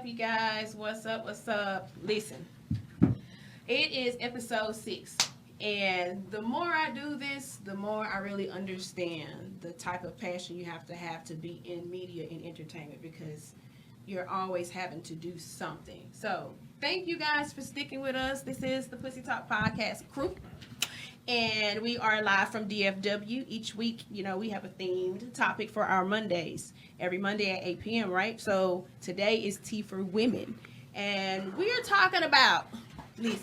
you guys? What's up? What's up? Listen, it is episode 6. And the more I do this, the more I really understand the type of passion you have to be in media and entertainment, because you're always having to do something. So thank you guys for sticking with us. This is the Pussy Talk Podcast crew. And we are live from DFW. Each week, we have a themed topic for our Mondays. Every Monday at 8 p.m., right? So today is Tea for Women. And we're talking about the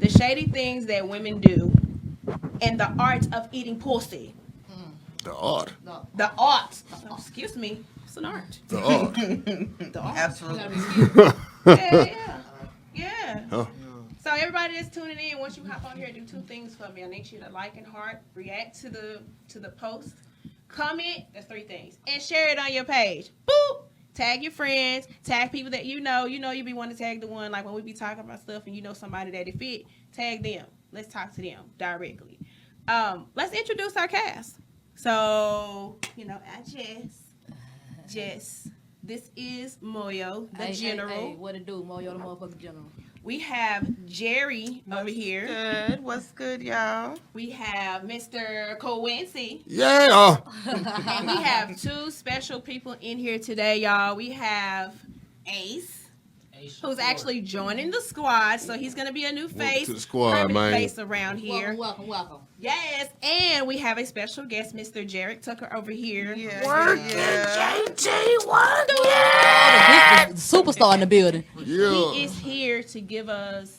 shady things that women do and the art of eating pussy. The art. The art. Oh, excuse me. It's an art. The art. The art. Absolutely. Yeah. Huh? So everybody that's tuning in, once you hop on here, do 2 things for me. I need you to like and heart, react to the post, comment. That's 3 things, and share it on your page. Boop. Tag your friends. Tag people that you know. You be wanting to tag the one, like when we be talking about stuff and you know somebody that it fit. Tag them. Let's talk to them directly. Let's introduce our cast. So I Jess. This is Moyo, the general. Hey, what it do, Moyo, the motherfucking general. We have Jerry over here. Good. What's good, y'all? We have Mr. Coency. Yeah. And we have 2 special people in here today, y'all. We have Ace, who's actually joining the squad. So he's going to be a new face. Welcome to the squad, permanent man. face around here. Welcome. Yes. And we have a special guest, Mr. Jarek Tucker over here. Yeah. JT, what? The superstar in the building. Yeah. He is here to give us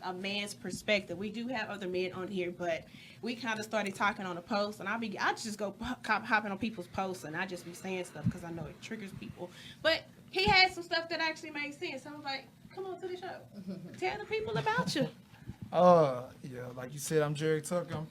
a man's perspective. We do have other men on here, but we kind of started talking on a post, and I just go hopping on people's posts, and I just be saying stuff because I know it triggers people. But he had some stuff that actually makes sense. So I was like, come on to the show. Tell the people about you. Yeah, like you said, I'm Jerry Tucker. I'm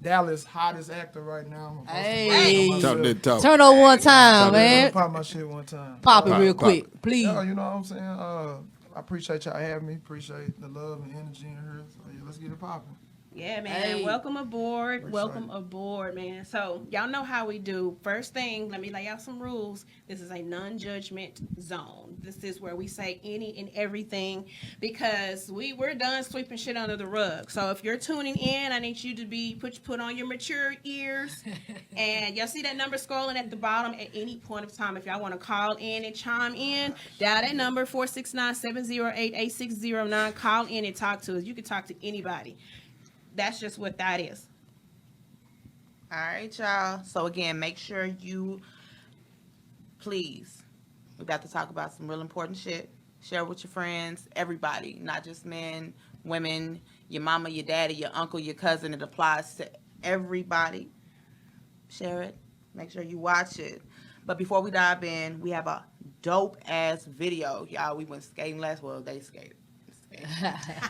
Dallas' hottest actor right now. Hey. Talk that talk. Turn on one time, man. Pop my shit one time. Pop it Pop, real pop. quick, please. Yeah, you know what I'm saying? I appreciate y'all having me. Appreciate the love and energy in here. So yeah, let's get it popping. Yeah, man. Hey. Welcome aboard. Appreciate Welcome it. aboard, man. So, y'all know how we do. First thing, let me lay out some rules. This is a non-judgment zone. This is where we say any and everything because we're done sweeping shit under the rug. So, if you're tuning in, I need you to be put on your mature ears. And y'all see that number scrolling at the bottom at any point of time. If y'all want to call in and chime in, dial that number 469-708-8609. Call in and talk to us. You can talk to anybody. That's just what that is. All right, y'all. So again, make sure you, please, we got to talk about some real important shit. Share with your friends, everybody, not just men, women, your mama, your daddy, your uncle, your cousin. It applies to everybody. Share it. Make sure you watch it. But before we dive in, we have a dope ass video, y'all. We went skating last. Well, they skated.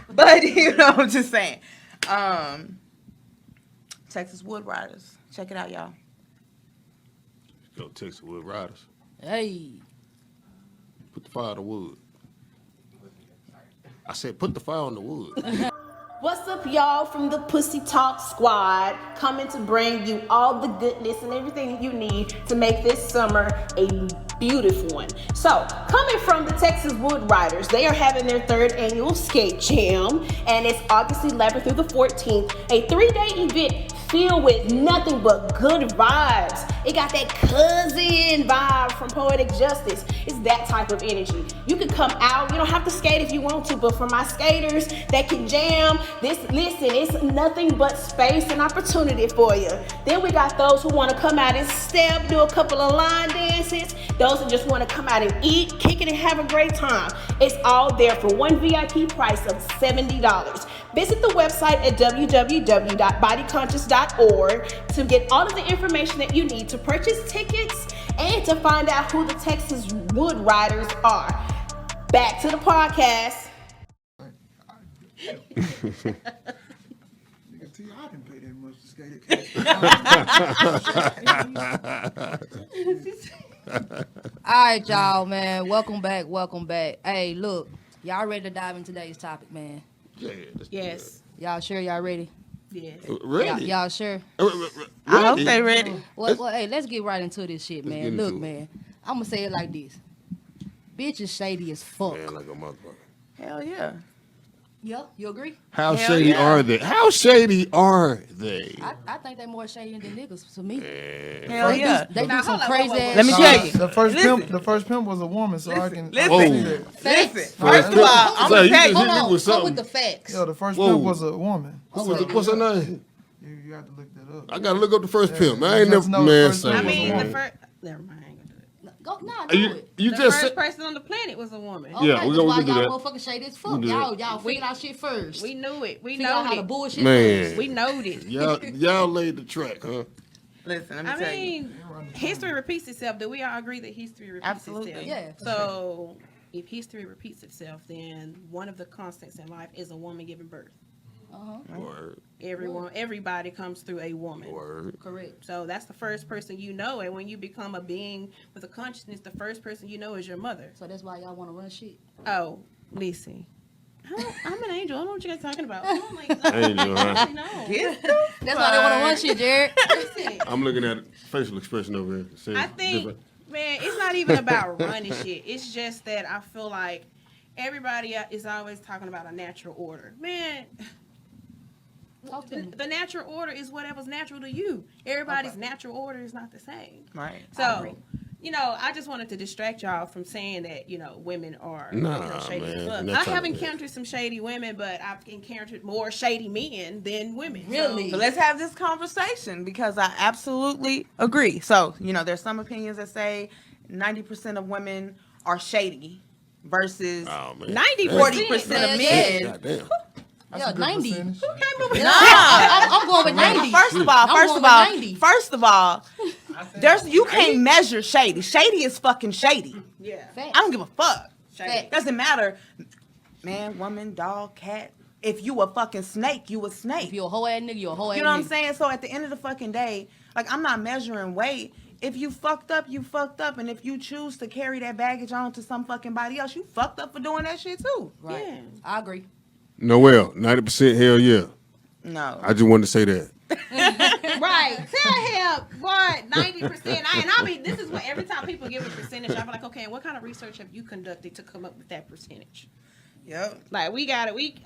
But I'm just saying. Texas Wood Riders. Check it out, y'all. Go Texas Wood Riders. Hey. Put the fire on the wood. I said put the fire on the wood. What's up, y'all, from the Pussy Talk Squad, coming to bring you all the goodness and everything you need to make this summer a beautiful one. So, coming from the Texas Wood Riders, they are having their 3rd annual skate jam, and it's August 11th through the 14th, a 3-day event filled with nothing but good vibes. It got that cousin vibe from Poetic Justice. It's that type of energy. You can come out. You don't have to skate if you want to, but for my skaters that can jam, it's nothing but space and opportunity for you. Then we got those who want to come out and step, do a couple of line dances. Those who just want to come out and eat, kick it, and have a great time. It's all there for one VIP price of $70. Visit the website at www.bodyconscious.org to get all of the information that you need to purchase tickets and to find out who the Texas Wood Riders are. Back to the podcast. Nigga, T, I didn't pay that much to skate it. All right, y'all, man. Welcome back. Hey, look, y'all ready to dive into today's topic, man? Yeah. Yes. Y'all sure y'all ready? Yes. Ready? Y'all sure? I hope they ready. Well, hey, let's get right into this shit, Let's man. get Look, into it. man, I'm gonna say it like this. bitch is shady as fuck. Man, like a motherfucker. Hell yeah. Yeah, you agree? How Hell shady yeah. are they? How shady are they? I think they more shady than niggas to me. Hell yeah. They Now, do some hold on, crazy whoa, whoa, ass Let me shit. tell you. The first pimp was a woman, so I can Listen. Whoa. see that. Listen. Facts. First of all, I'm So gonna you tell just you. hit me Hold with on, come with something. the facts. Yo, the first Whoa. pimp was a woman. What's her name? You have to look that up. I gotta look up the first pimp. I ain't Just never know the man first say pimp I was a mean, the woman. first. Never mind. I ain't gonna do it. Go, nah, You, do it. you The just first said, person on the planet was a woman. Okay, Yeah, we that's gonna why do y'all that. motherfucking shady as We fuck. do that. Y'all figured out shit first. We knew it. We Figure out how to knowed it. bullshit man. first. We knowed it. Y'all laid the track, huh? Listen, let me I tell you. mean, history repeats itself. Do we all agree that history repeats Absolutely. itself? Yeah. So, if history repeats itself, then one of the constants in life is a woman giving birth. Word, Everybody comes through a woman. word. Correct. So that's the first person you know, and when you become a being with a consciousness, the first person you know is your mother. So that's why y'all want to run shit. Oh, listen. I'm an angel. I don't know what you guys talking about. I'm like, no, Angel, huh? no. That's why they want to run shit, Jared. Listen, I'm looking at facial expression over here. It says I think, different. man, it's not even about running shit. It's just that I feel like everybody is always talking about a natural order. Man, Talk to me. the natural order is whatever's natural to you. Everybody's natural order is not the same. Right. So, I just wanted to distract y'all from saying that, women are Nah, shady as man. fuck. That's I have not- encountered some shady women, but I've encountered more shady men than women. Really? So let's have this conversation because I absolutely agree. So, there's some opinions that say 90% of women are shady versus Oh man. 40% of Yeah, men. Goddamn. That's Yeah, a good 90. percentage. Nah. I'm going with 90. First of all, I'm going with 90. you can't measure shady. Shady is fucking shady. Yeah. Facts. I don't give a fuck. Facts. Doesn't matter. Man, woman, dog, cat. If you a fucking snake, you a snake. If you a whole ass nigga, you a whole ass You know what I'm nigga. saying? So at the end of the fucking day, like, I'm not measuring weight. If you fucked up, you fucked up. And if you choose to carry that baggage on to some fucking body else, you fucked up for doing that shit too. Right. Yeah. I agree. Noel, 90% hell yeah. No. I just wanted to say that. Right. Tell him, boy, 90%. This is what every time people give a percentage, I'm like, okay, what kind of research have you conducted to come up with that percentage? Yep. Like,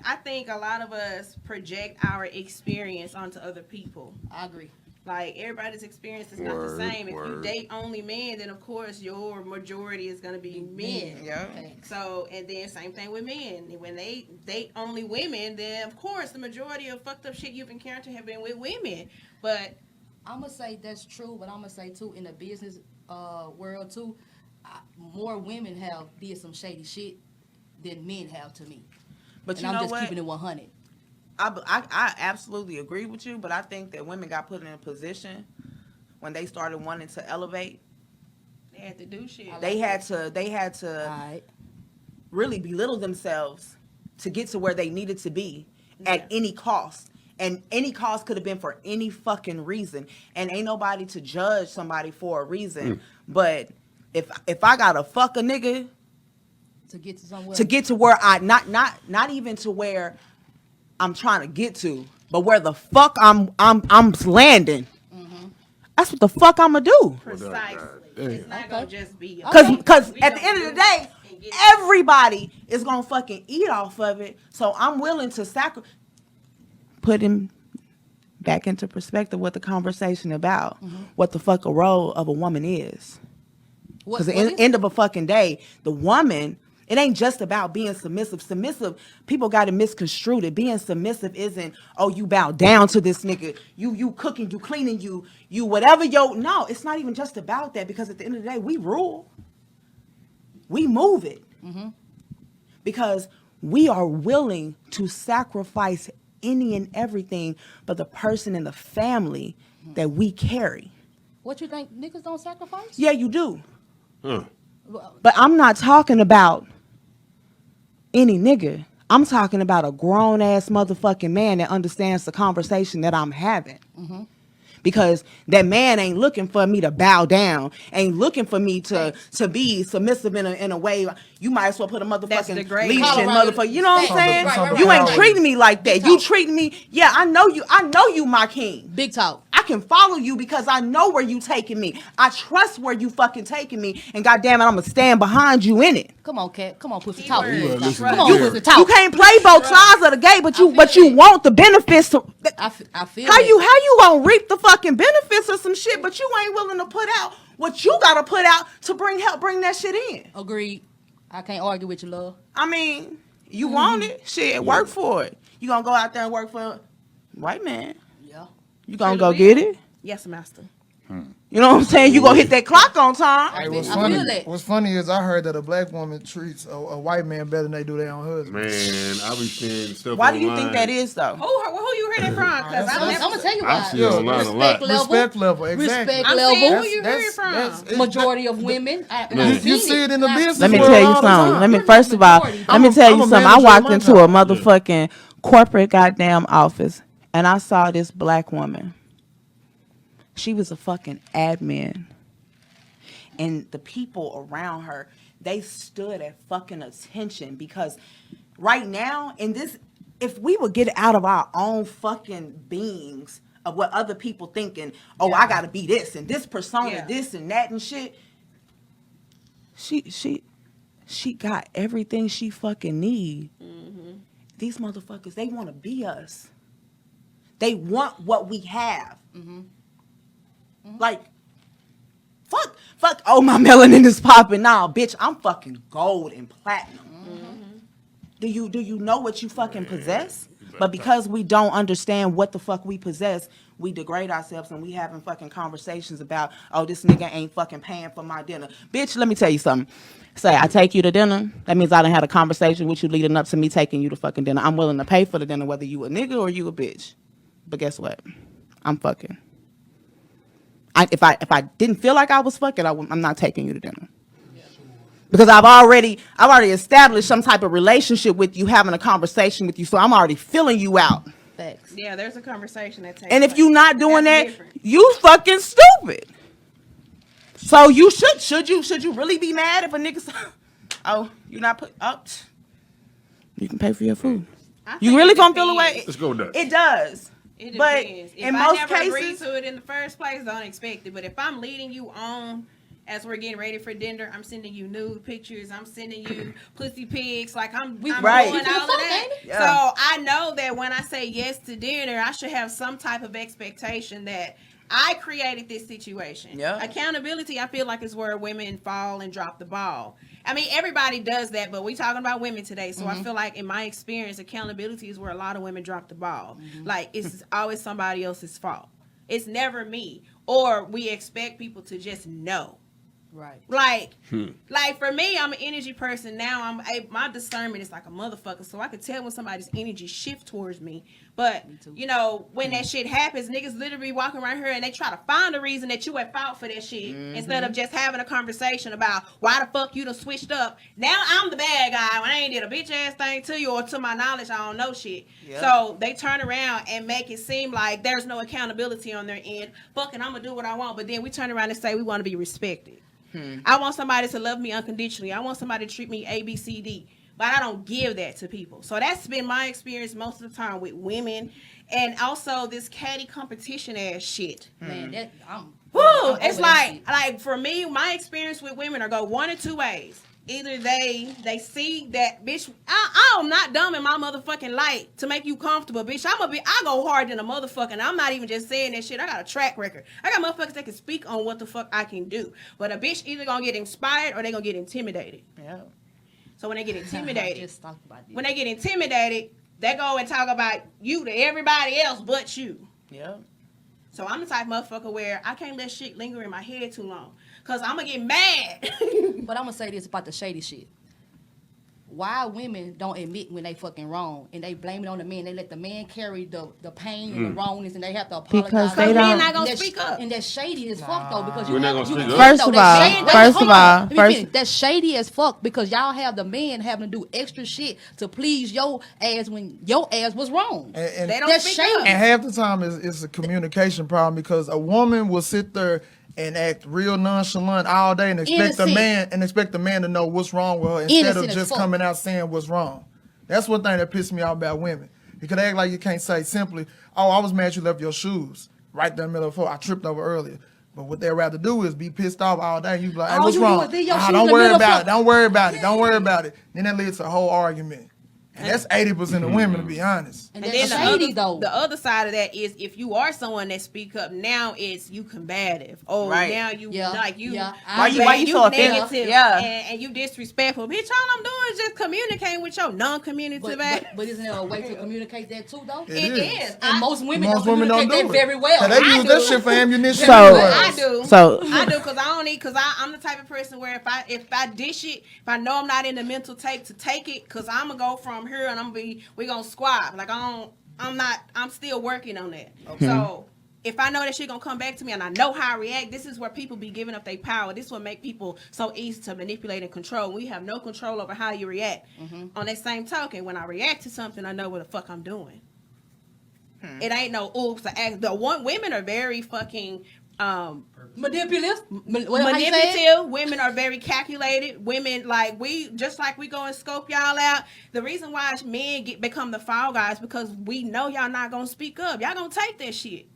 I think a lot of us project our experience onto other people. I agree. Like, everybody's experience is not the Word, same. If you word. date only men, then of course your majority is going to be men. Yep. Facts. So, and then same thing with men. When they date only women, then of course the majority of fucked up shit you've encountered have been with women. But I'm going to say that's true, but I'm going to say, too, in the business world, too, more women have did some shady shit than men have to me. But And you I'm know just what? keeping it 100. I absolutely agree with you, but I think that women got put in a position when they started wanting to elevate. they had to do shit. They had to All right. really belittle themselves to get to where they needed to be at any cost. And any cost could have been for any fucking reason. And ain't nobody to judge somebody for a reason. But if I gotta fuck a nigga To get to somewhere. to get to where I not even to where I'm trying to get to, but where the fuck I'm landing. That's what the fuck I'ma do. Precisely. Damn. It's not going to just be. Cause We at the gonna end of do the day, it and get it. everybody is gonna fucking eat off of it. So I'm willing to put him back into perspective what the conversation about, what the fuck a role of a woman is. Because at the end of a fucking day, the woman, it ain't just about being submissive. Submissive, people got to misconstrue it. Being submissive isn't, oh, you bow down to this nigga. You cooking, you cleaning, you whatever no, it's not even just about that, because at the end of the day, we rule. We move it. Because we are willing to sacrifice any and everything but the person and the family that we carry. What you think? Niggas don't sacrifice? Yeah, you do. Huh. But I'm not talking about any nigga. I'm talking about a grown ass motherfucking man that understands the conversation that I'm having. Because that man ain't looking for me to bow down, ain't looking for me to be submissive in a way. You might as well put a That's motherfucking degrading. leash in Colorado. motherfucker. You know what I'm Right, saying? right, right, You right, ain't right. treating me like that. Big You talk. treating me, yeah, I know you my king. Big talk. I can follow you because I know where you taking me. I trust where you fucking taking me, and goddamn it, I'm gonna stand behind you in it. Come on, cat. Come on, pussy, talk. Keyword. Listen Come to on, Jerry. pussy, talk. You can't play both sides of the game, but you feel it. want the benefits. I feel How it. you gonna reap the fucking benefits of some shit, but you ain't willing to put out what you gotta put out to help bring that shit in? Agreed. I can't argue with you, love. I mean, you want it, shit, work for it. You gonna go out there and work for a white man? Yeah. You gonna go get it? Yes, master. You know what I'm saying? You gonna hit that clock on time. Hey, I feel that. what's funny is I heard that a black woman treats a white man better than they do their own husband. Man, I be seeing stuff Why do you online. think that is though? Who you heard it from? Because I'm gonna tell you I why. see it online a lot. Respect level, exactly. Respect I'm level. saying who you heard it from? it's- Majority of women. You see it in the business Let me world tell you all the something. time. Let me You're first not of all, majority. let me tell I'm you a something. I manager walked at my into a job. motherfucking corporate goddamn office, and I saw this black woman. She was a fucking admin, and the people around her, they stood at fucking attention because right now in this, if we would get out of our own fucking beings of what other people thinking, oh, I gotta be this and this persona, Yeah. this and that and shit. She got everything she fucking need. These motherfuckers, they want to be us. They want what we have. Like, fuck. Oh, my melanin is popping now, bitch. I'm fucking gold and platinum. Do you know what you fucking possess? But because we don't understand what the fuck we possess, we degrade ourselves and we having fucking conversations about, oh, this nigga ain't fucking paying for my dinner. Bitch, let me tell you something. Say, I take you to dinner. That means I done had a conversation with you leading up to me taking you to fucking dinner. I'm willing to pay for the dinner, whether you a nigga or you a bitch. But guess what? I'm fucking. If I didn't feel like I was fucking, I'm not taking you to dinner. Because I've already established some type of relationship with you, having a conversation with you, so I'm already feeling you out. Facts. Yeah, there's a conversation that takes And if place. you not doing That's that, different. you fucking stupid. So you should you really be mad if a nigga oh, you not put up, you can pay for your food. I You think really it gonna feel away? depends. Let's go with that. It does. It But depends. If in I most never agreed cases, to it in the first place, don't expect it. But if I'm leading you on as we're getting ready for dinner, I'm sending you nude pictures. I'm sending you pussy pics. Like I'm Right. doing all of Fuck, that. ain't it? Yeah. So I know that when I say yes to dinner, I should have some type of expectation that I created this situation. Yeah. Accountability, I feel like, is where women fall and drop the ball. I mean, everybody does that, but we talking about women today. So I feel like, in my experience, accountability is where a lot of women drop the ball. Like, it's always somebody else's fault. It's never me. Or we expect people to just know. Right. Like for me, I'm an energy person now. My discernment is like a motherfucker, so I can tell when somebody's energy shift towards me. But you know, when that shit happens, niggas literally walking around here and they try to find a reason that you at fault for that shit instead of just having a conversation about why the fuck you done switched up. Now I'm the bad guy when I ain't did a bitch ass thing to you, or to my knowledge, I don't know shit. Yep. So they turn around and make it seem like there's no accountability on their end. Fucking, I'm gonna do what I want, but then we turn around and say we want to be respected. I want somebody to love me unconditionally. I want somebody to treat me A, B, C, D. But I don't give that to people. So that's been my experience most of the time with women. And also this catty competition ass shit. Man, that I'm Woo! I'm It's over that shit. like for me, my experience with women are go one or two ways. Either they see that bitch, I'm not dumb in my motherfucking light to make you comfortable, bitch. I go hard than a motherfucker. I'm not even just saying that shit. I got a track record. I got motherfuckers that can speak on what the fuck I can do. But a bitch either gonna get inspired or they gonna get intimidated. yeah. So when they get intimidated, Just talk about this. when they get intimidated, they go and talk about you to everybody else but you. Yeah. So I'm the type of motherfucker where I can't let shit linger in my head too long. Cause I'm gonna get mad. But I'm gonna say this about the shady shit. Why women don't admit when they fucking wrong and they blame it on the man? They let the man carry the pain and the wrongness, and they have to apologize. Because Cause they men don't- not gonna And speak that's- up. And that's shady as fuck though, because We're you not have, gonna you speak can up. tell First of though, all- that's shady. first Hold of on. all- Let me first- finish. That's shady as fuck because y'all have the man having to do extra shit to please your ass when your ass was wrong. And They don't That's speak shady. up. And half the time it's a communication problem because a woman will sit there and act real nonchalant all day and expect the man to know what's wrong with her instead Innocent of as just fuck. coming out saying what's wrong. That's one thing that pisses me off about women. You could act like you can't say simply, "Oh, I was mad you left your shoes." right there in the middle of the floor. I tripped over earlier. But what they'd rather do is be pissed off all day. You be like, hey, All what's you do wrong? is leave your shoes in Don't the worry middle about for- it. Don't worry about it. Don't worry about it. Then that leads to a whole argument. And that's 80% of women, to be honest. And And that's then shady, though. the other side of that is if you are someone that speak up, now it's you combative. Oh, Right. now you Yeah, like you. yeah. Why you so offended? negative Yeah. and you disrespectful. Bitch, all I'm doing is just communicating with your non-communicative ass. But isn't there a way to communicate that too, though? It is. And most women Most don't women don't communicate do that it. very well. 'Cause they I use do. that shit for ammunition. So- anyway. I do. So- I do because I don't need because I'm the type of person where if I dish it, if I know I'm not in the mental take to take it, because I'm gonna go from here and we gonna squab. Like I'm still working on that. So if I know that shit gonna come back to me and I know how I react, this is where people be giving up their power. This will make people so easy to manipulate and control. We have no control over how you react. On that same token, when I react to something, I know what the fuck I'm doing. It ain't no oops. Women are very fucking Manipulative. manipulative. Women are very calculated. Women like we go and scope y'all out. The reason why men become the fall guys because we know y'all not gonna speak up. Y'all gonna take that shit.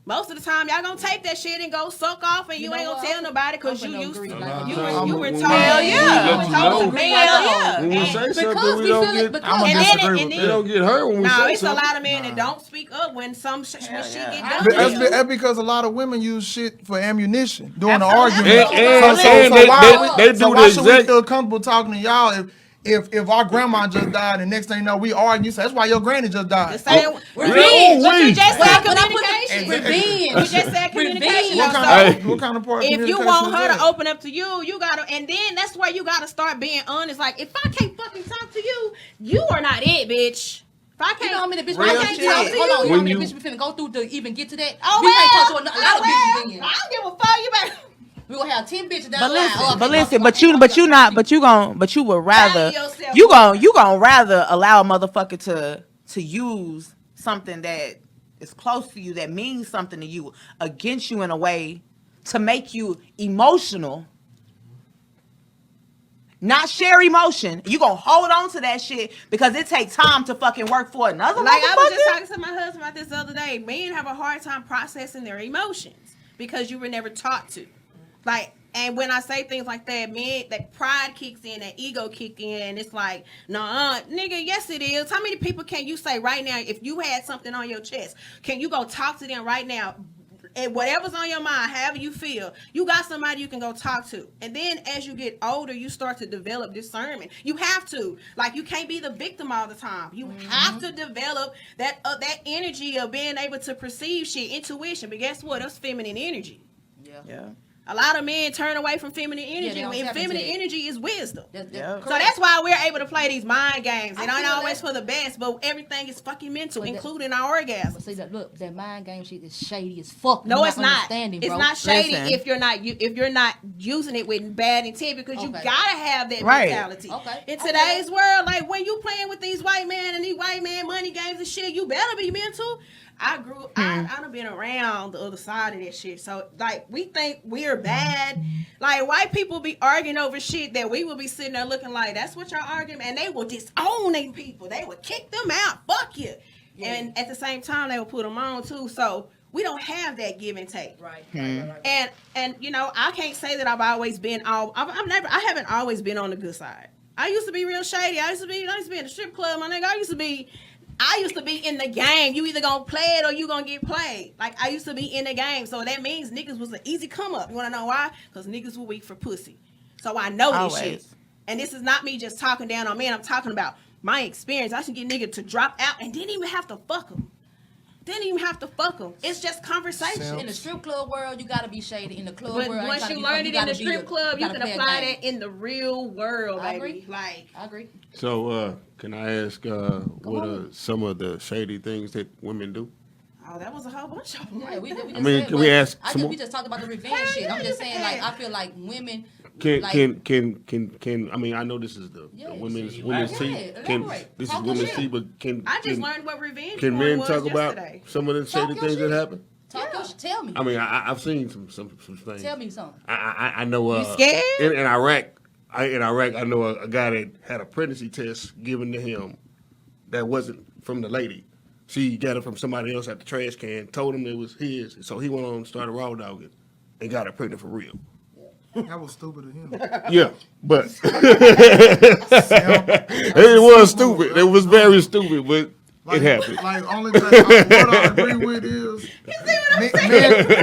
Most of the time, y'all gonna take that shit and go suck off, and you ain't gonna tell nobody because you used to. You were told. Hell yeah. You were told to Hell yeah. When we And- say Because something, we we don't feel it- get. because- I'm And gonna then- disagree and with then- They don't get hurt when we No, say it's a something. lot of men that don't speak up when some shit get yeah. done. But to that's, them. that's because a lot of women use shit for ammunition during the Absolutely. argument. And they do so the why should we exact. feel comfortable talking to y'all if our grandma just died and next thing you know we argue? You say that's why your granny just died. The same. Revenge. But you just Well, said when I put the- communication. Revenge. You just said communication. What though, kind, so of, what kind of part of if you communication want is her that? to open up to you, you gotta, and then that's where you gotta start being honest. Like, if I can't fucking talk to you, you are not it, bitch. If I can't, You know how many bitches Real I can't shit. talk to you? Hold on, you know how When many you- bitches we finna go through to even get to that? oh we well, can't talk to a lot of bitches then. I don't give a fuck. You better We gonna have 10 bitches down But the line. listen, Oh, but okay, listen, okay, but you would rather Value yourself you more. gonna rather allow a motherfucker to use something that is close to you that means something to you against you in a way to make you emotional. Not share emotion. You gonna hold on to that shit because it takes time to fucking work for another Like I was just motherfucker. talking to my husband about this the other day. Men have a hard time processing their emotions because you were never taught to. Like, and when I say things like that, men, that pride kicks in, that ego kick in, and it's like, nah, nigga, yes it is. How many people can you say right now, if you had something on your chest, can you go talk to them right now? And whatever's on your mind, however you feel, you got somebody you can go talk to. And then as you get older, you start to develop discernment. You have to. Like, you can't be the victim all the time. You have to develop that energy of being able to perceive shit, intuition. But guess what? That's feminine energy. Yeah. A lot of men turn away from feminine energy, they don't and tap into feminine that. energy is wisdom. Yeah. So that's why we're able to play these mind games. It I ain't feel always that. for the best, but everything is fucking mental, But that- including our But orgasms. see that look, that mind game shit is shady as fuck. No, You're it's not. understanding, It's bro. not shady Listen. if you're not using it with bad intent because you Okay. gotta have that Right. mentality. Okay. In Okay. today's world, like when you playing with these white men and these white man money games and shit, you better be mental. I done been around the other side of that shit. So like we think we're bad. Like white people be arguing over shit that we will be sitting there looking like that's what y'all arguing, and they will disown they people. They will kick them out. Fuck you. Yeah. And at the same time they will put them on too. So we don't have that give and take. Right. And you know, I can't say that I've always been I haven't always been on the good side. I used to be real shady. I used to be in the strip club, my nigga. I used to be in the game. You either gonna play it or you gonna get played. Like I used to be in the game. So that means niggas was an easy come up. You wanna know why? Because niggas were weak for pussy. So I know this shit. Always. And this is not me just talking down on men. I'm talking about my experience. I should get nigga to drop out and didn't even have to fuck them. It's just conversation. In the strip club world, you gotta be shady. In the club But world, you once gotta you be learn fucking- it in the gotta be strip club, you gotta can play a apply game. that in the real world, I baby. agree. Like, I agree. So, can I ask what are some of the shady things that women do? oh, that was a whole bunch of them. Yeah, we just I mean, said, can we but ask I some just, more? we just talked about the revenge shit. I'm just saying, like, I feel like women. Can like, I mean, I know this is the Yeah. women's Yeah, tea. Can elaborate. this Talk is your women's shit. tea? But can I just can, learned what revenge can porn men was talk about yesterday. some of the Talk shady your things that shit. happen? Tell me. I mean, I've seen some things. Tell me something. I know. You scared? In Iraq, I know a guy that had a pregnancy test given to him that wasn't from the lady, She got it from somebody else at the trash can, told him it was his, so he went on and started raw dogging and got her pregnant for real. That was stupid of him. Yeah, but it was stupid. It was very stupid, but it happened. Like only thing what I agree with is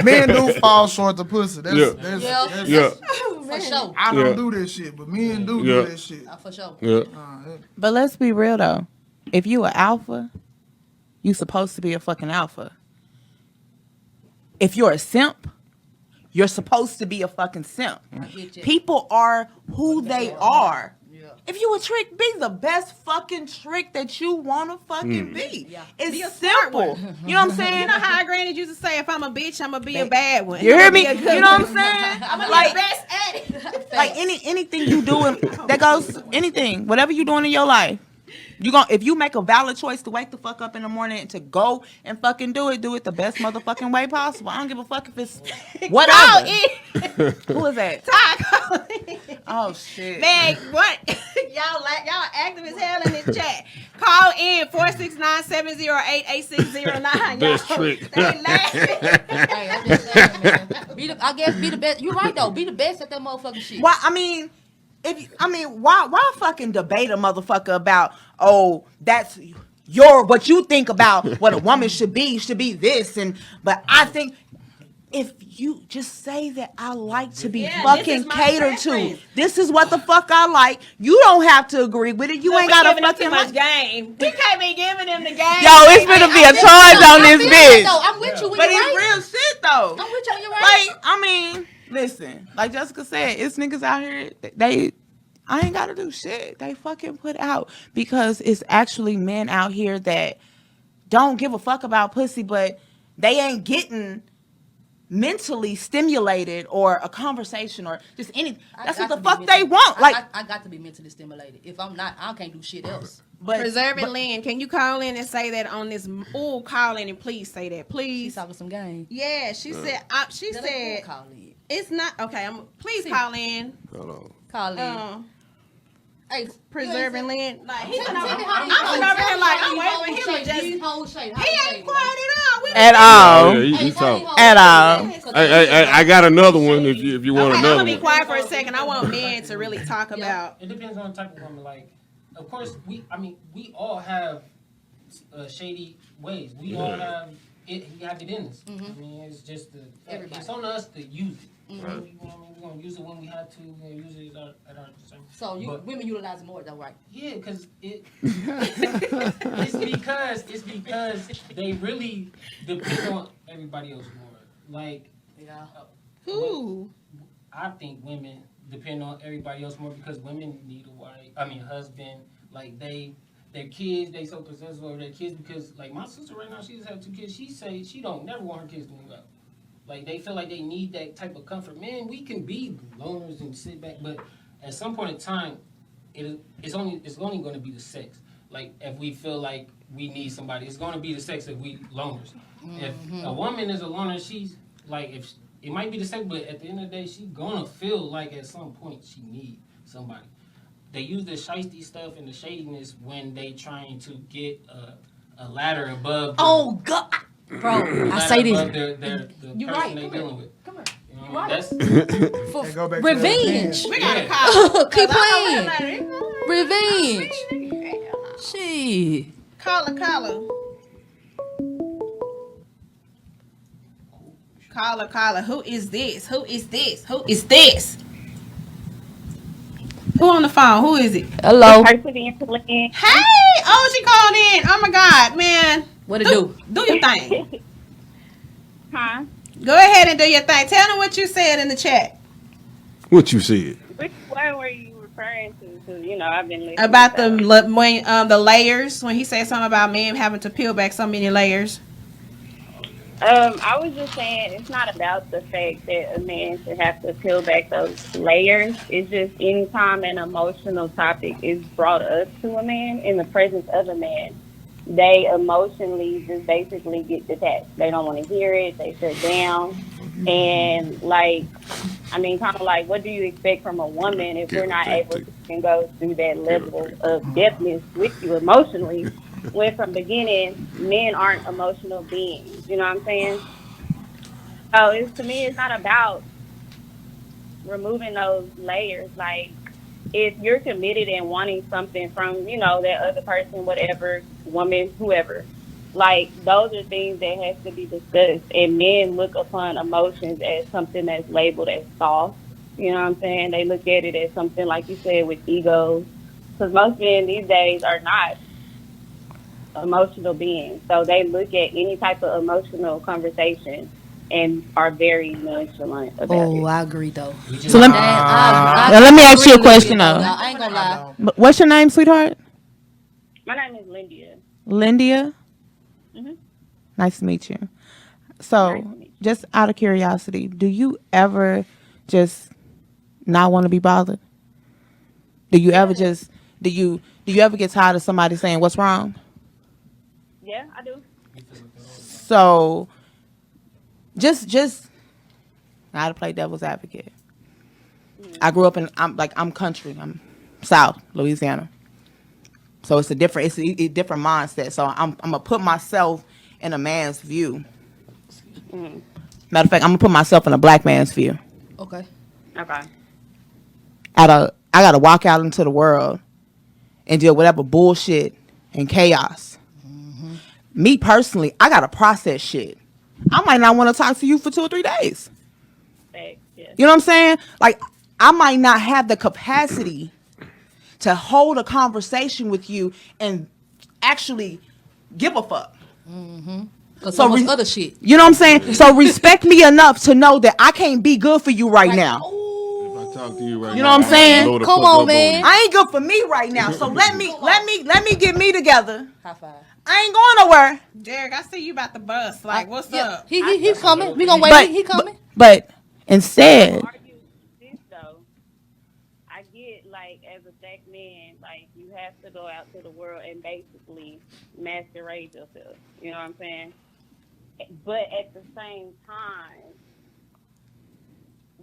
men do fall short of pussy. That's, Yeah. that's Yeah, For sure. I don't Yeah. do that shit, but men do Yeah. that shit. For sure. yeah. But let's be real though. If you an alpha, you supposed to be a fucking alpha. If you're a simp, you're supposed to be a fucking simp. get you. People are who they are. Yeah. If you a trick, be the best fucking trick that you wanna fucking be. Yeah. It's Be a smart simple. one. You know what I'm saying? You know how our granny used to say, if I'm a bitch, I'm gonna be a bad one. You hear I'ma me? be a You good know what I'm one. saying? I'm gonna Like, be the best at it. like anything you doing that goes anything, whatever you doing in your life. If you make a valid choice to wake the fuck up in the morning and to go and fucking do it the best motherfucking way possible. I don't give a fuck if it's whatever. Who is that? Oh shit. Man, what? y'all active as hell in this chat. Call in 469-708-8609. Best Y'all, trick. they laughing. Hey, I'm just saying, man. Be the best. You're right though. Be the best at that motherfucking shit. Why? Why fucking debate a motherfucker about that's what you think about what a woman should be this but I think if you just say that I like to be Yeah, this fucking is my catered to, preference. this is what the fuck I like. You don't have to agree with it. You Look, ain't we got to giving them fucking too much game. We can't be giving them the game. Yo, it's gonna be a charge on this bitch. I'm with you when But you're it's right. real shit though. I'm with you when you're right. Listen, like Jessica said, it's niggas out here, I ain't gotta do shit. They fucking put out because it's actually men out here that don't give a fuck about pussy, but they ain't getting mentally stimulated or a conversation or just anything. That's what the fuck they want. Like, I got to be mentally stimulated. If I'm not, I can't do shit else. but Preserving Lynn, can you call in and say that on this? Oh, call in and please say that, She's please. talking some game. Yeah, she said. She Let her said call in. it's not okay. Please call in. Hold on. Call in. Hey, Preserving Lynn. Like he's Tell me how I'm these sitting hoes- over here like tell I'm me waiting how for these him to hoes just. shade, these hoes shade. How He they ain't shade, quiet man? at all. We at don't- all. Yeah, you Hey, talk. tell these hoes At shade, all. man. I got another one if you want Okay, I'm another gonna be one. quiet for a second. I want men to really talk about. It depends on the type of woman. Like, of course, we all have shady ways. We all have it. We have it in us. I mean, it's just Everybody. it's on us to use it. Right. We're gonna use it when we have to. We're gonna use it at our discernment. So But- women utilize it more, though, right? Yeah, because it's because they really depend on everybody else more. Like, Yeah. Who? I think women depend on everybody else more because women need a husband. Like their kids, they so possessive over their kids because like my sister right now, she just had 2 kids. She say she don't never want her kids to move out. Like they feel like they need that type of comfort. Man, we can be loners and sit back, but at some point in time, it's only going to be the sex. Like if we feel like we need somebody, it's going to be the sex if we loners. If a woman is a loner, she's like it might be the sex, but at the end of the day, she's gonna feel like at some point she needs somebody. They use the shiesty stuff and the shadiness when they trying to get a ladder above. Oh God, bro! I say above this. the You person right. they Come dealing here. with. Come here. You know, You right. that's For They go back to revenge. We gotta Yeah. call. Keep Cause playing. I'm Revenge. Shit. Caller. Caller. Who is this? Who on the phone? Who is it? Hello. Hey! Oh, she called in. Oh my God, man. What it do? Do your thing. Huh? Go ahead and do your thing. Tell them what you said in the chat What you said? Which one were you referring to? Because, I've been listening. about the layers. When he said something about men having to peel back so many layers. I was just saying it's not about the fact that a man should have to peel back those layers. It's just anytime an emotional topic is brought up to a man in the presence of a man, they emotionally just basically get detached. They don't want to hear it. They shut down. And kind of like, what do you expect from a woman if we're not able to go through that level of depthness with you emotionally? when from beginning men aren't emotional beings. You know what I'm saying? So it's to me, it's not about removing those layers. Like if you're committed and wanting something from, that other person, whatever, woman, whoever, like those are things that has to be discussed. And men look upon emotions as something that's labeled as soft. You know what I'm saying? They look at it as something like you said with egos. Because most men these days are not emotional beings. So they look at any type of emotional conversation and are very nonchalant about Oh, it. I agree though. We just So let me Dang, now let me I ask you agree a a little question bit though. though. I ain't gonna I lie. don't. What's your name, sweetheart? My name is Lindia. Lindia. Hmm. Nice to meet you. Nice So, to meet you. just out of curiosity, do you ever just not want to be bothered? Do you ever Yeah, just do you ever get tired of somebody saying what's wrong? yeah, I do. we feel like that all the time. So, just now to play devil's advocate. I Mm-hmm. grew up in I'm country. I'm South Louisiana. So it's a different mindset. So I'm gonna put myself in a man's view. Mm-hmm. Matter of fact, I'm gonna put myself in a black man's view. Okay. Okay. I gotta walk out into the world and deal with whatever bullshit and chaos. Me personally, I gotta process shit. I might not want to talk to you for 2 or 3 days. Thanks. Yeah. You know what I'm saying? Like I might not have the capacity to hold a conversation with you and actually give a fuck. Cause So so much other shit. you know what I'm saying? So respect me enough to know that I can't be good for you right now. If I talk to you right You know now, what I'm I might saying? blow the Come fuck on, up man. you. I ain't good for me right now. So let me get me together. High five. I ain't going nowhere. Derek, I see you about to bust. Like, what's Yeah, up? he coming. We gonna But- wait. But He coming. but I will instead, argue this though. I get like as a black man, like you have to go out to the world and basically masquerade yourself. You know what I'm saying? But at the same time,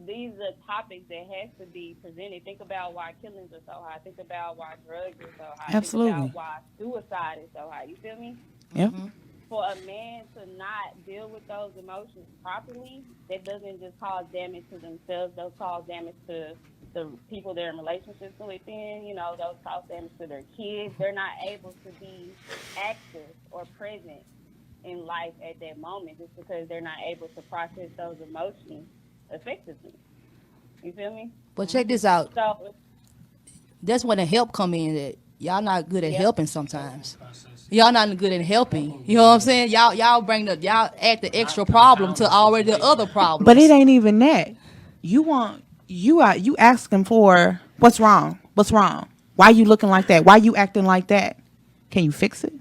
these are topics that has to be presented. Think about why killings are so high. Think about why drugs are so high. Think absolutely. about why suicide is so high. You feel me? Yep. For a man to not deal with those emotions properly, that doesn't just cause damage to themselves, those cause damage to the people they're in relationships with, those cause damage to their kids. They're not able to be active or present in life at that moment just because they're not able to process those emotions effectively. You feel me? But check this out. So, That's when the help come in. That y'all not good at yeah. helping sometimes. Process. Y'all not good at helping. You know what I'm saying? Y'all add the extra problem to already the other problems. But it ain't even that. You asking for what's wrong? What's wrong? Why you looking like that? Why you acting like that? Can you fix it?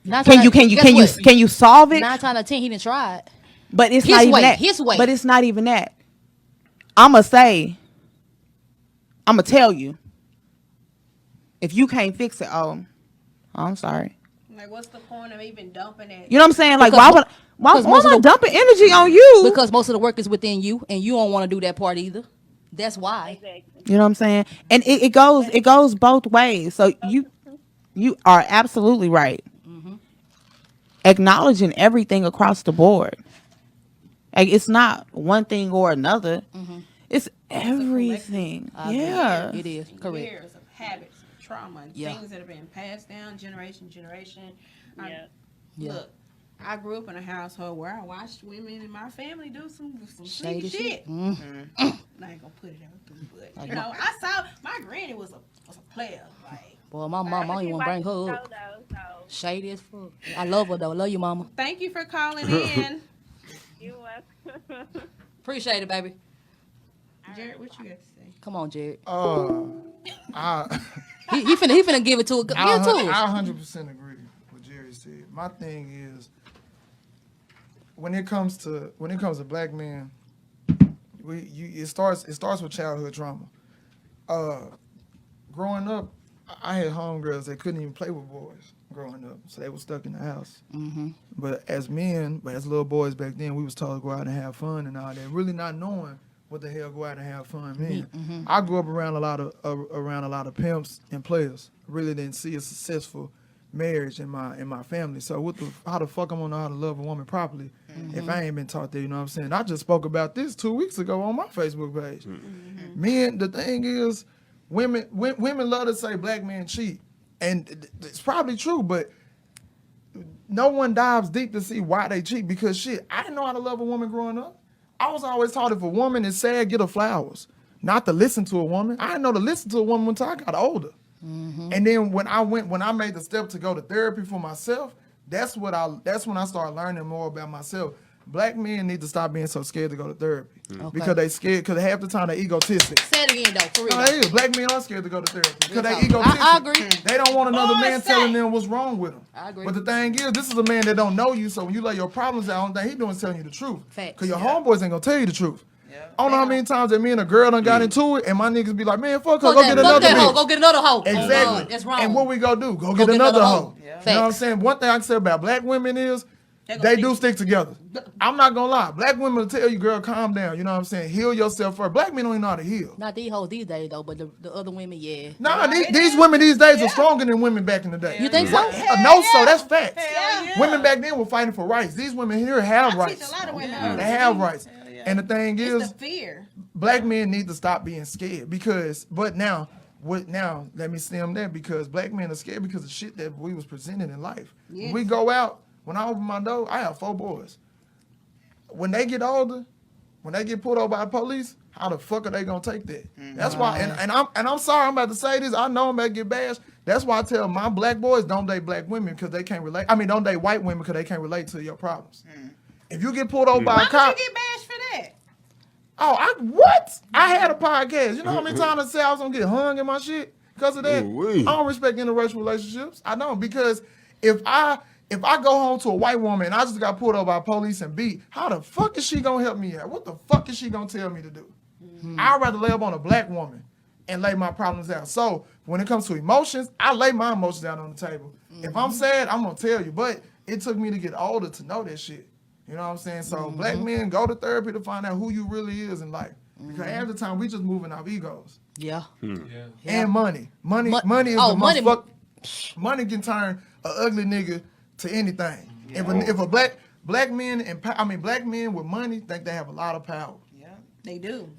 Can you solve it? 9 times out of 10 he didn't try it. But it's His not even way, that. his way. But it's not even that. I'ma tell you. If you can't fix it, I'm sorry. Like, what's the point of even dumping it? You know what I'm saying? Like, Because why because am most of I the- dumping energy on you? Because most of the work is within you, and you don't want to do that part either. That's why. Exactly. You know what I'm saying? And it goes both ways. So you are absolutely right. Acknowledging everything across the board. Like it's not one thing or another. It's everything. I agree. Yeah. It is correct. Years of habits, trauma, and Yeah. things that have been passed down generation to generation. Yeah. Yeah. Look, I grew up in a household where I watched women in my family do some Shady shady shit. shit. I ain't gonna put it out there, but I saw my granny was a player. Like, Boy, my mom, I don't even want to bring her up. So Shady as fuck. I love her though. Love you, mama. thank you for calling in, you welcome. Appreciate it, baby. Jared. What you got to say? Come on, Jared. I He finna give it to give it to us. 100% agree with Jerry said. My thing is when it comes to black men, it starts with childhood trauma. Growing up, I had homegirls that couldn't even play with boys growing up, so they were stuck in the house. But as little boys back then, we was told to go out and have fun and all that, really not knowing what the hell go out and have fun mean. I grew up around a lot of pimps and players. Really didn't see a successful marriage in my family. So how the fuck I'm gonna know how to love a woman properly if I ain't been taught that? You know what I'm saying? I just spoke about this 2 weeks ago on my Facebook page. Men, the thing is, women love to say black men cheat, and it's probably true, but no one dives deep to see why they cheat. Because shit, I didn't know how to love a woman growing up. I was always taught if a woman is sad, get her flowers. Not to listen to a woman. I didn't know to listen to a woman until I got older. And then when I made the step to go to therapy for myself, that's when I started learning more about myself. Black men need to stop being so scared to go to therapy because they scared. Because half the time they egotistic. Say it again though, for real. No, they is. Black men are scared to go to therapy because they egotistic. I agree. They don't want another Boy, man say. telling them what's wrong with them. I agree. But the thing is, this is a man that don't know you, so when you lay your problems out, the only thing he doing is telling you the truth. Facts. Because your homeboys ain't gonna tell you the truth. I don't know how many times that me and a girl done got into it, and my niggas be like, man, fuck her, go get another hoe. bitch. Go get another hoe. Exactly. Oh, God, that's wrong. And what we gonna do? Go get another hoe. You know what I'm Facts. saying? One thing I can say about black women is they do stick together. I'm not gonna lie. Black women will tell you, girl, calm down. You know what I'm saying? Heal yourself first. Black men don't even know how to heal. Not these hoes these days though, but the other women, yeah. Nah, these women these days are stronger than women back in the day. You think so? No, so that's facts. Hell yeah. Women back then were fighting for rights. These women here have I rights. teach a lot of women how to They have cheat. rights. And the thing It's is, the fear. black men need to stop being scared now let me stem that because black men are scared because of shit that we was presented in life. Yes. We go out, when I open my door, I have 4 boys. When they get older, when they get pulled over by the police, how the fuck are they gonna take that? That's why, and I'm sorry, I'm about to say this. I know I'm about to get bashed. That's why I tell my black boys don't date black women because they can't relate. I mean, don't date white women because they can't relate to your problems. If you get pulled over by Why a cop, would you get bashed for that? I had a podcast. You know how many times I said I was gonna get hung in my shit because of that? Ooh-wee. I don't respect interracial relationships. I don't, because if I go home to a white woman and I just got pulled over by police and beat, how the fuck is she gonna help me out? What the fuck is she gonna tell me to do? I'd rather lay up on a black woman and lay my problems out. So when it comes to emotions, I lay my emotions out on the table. If I'm sad, I'm gonna tell you. But it took me to get older to know that shit. You know what I'm saying? So black men, go to therapy to find out who you really is in life. Because half the time we just moving off egos. Yeah. And money. Money is money. the money can turn an ugly nigga to anything. If a black men with money think they have a lot of power. They do.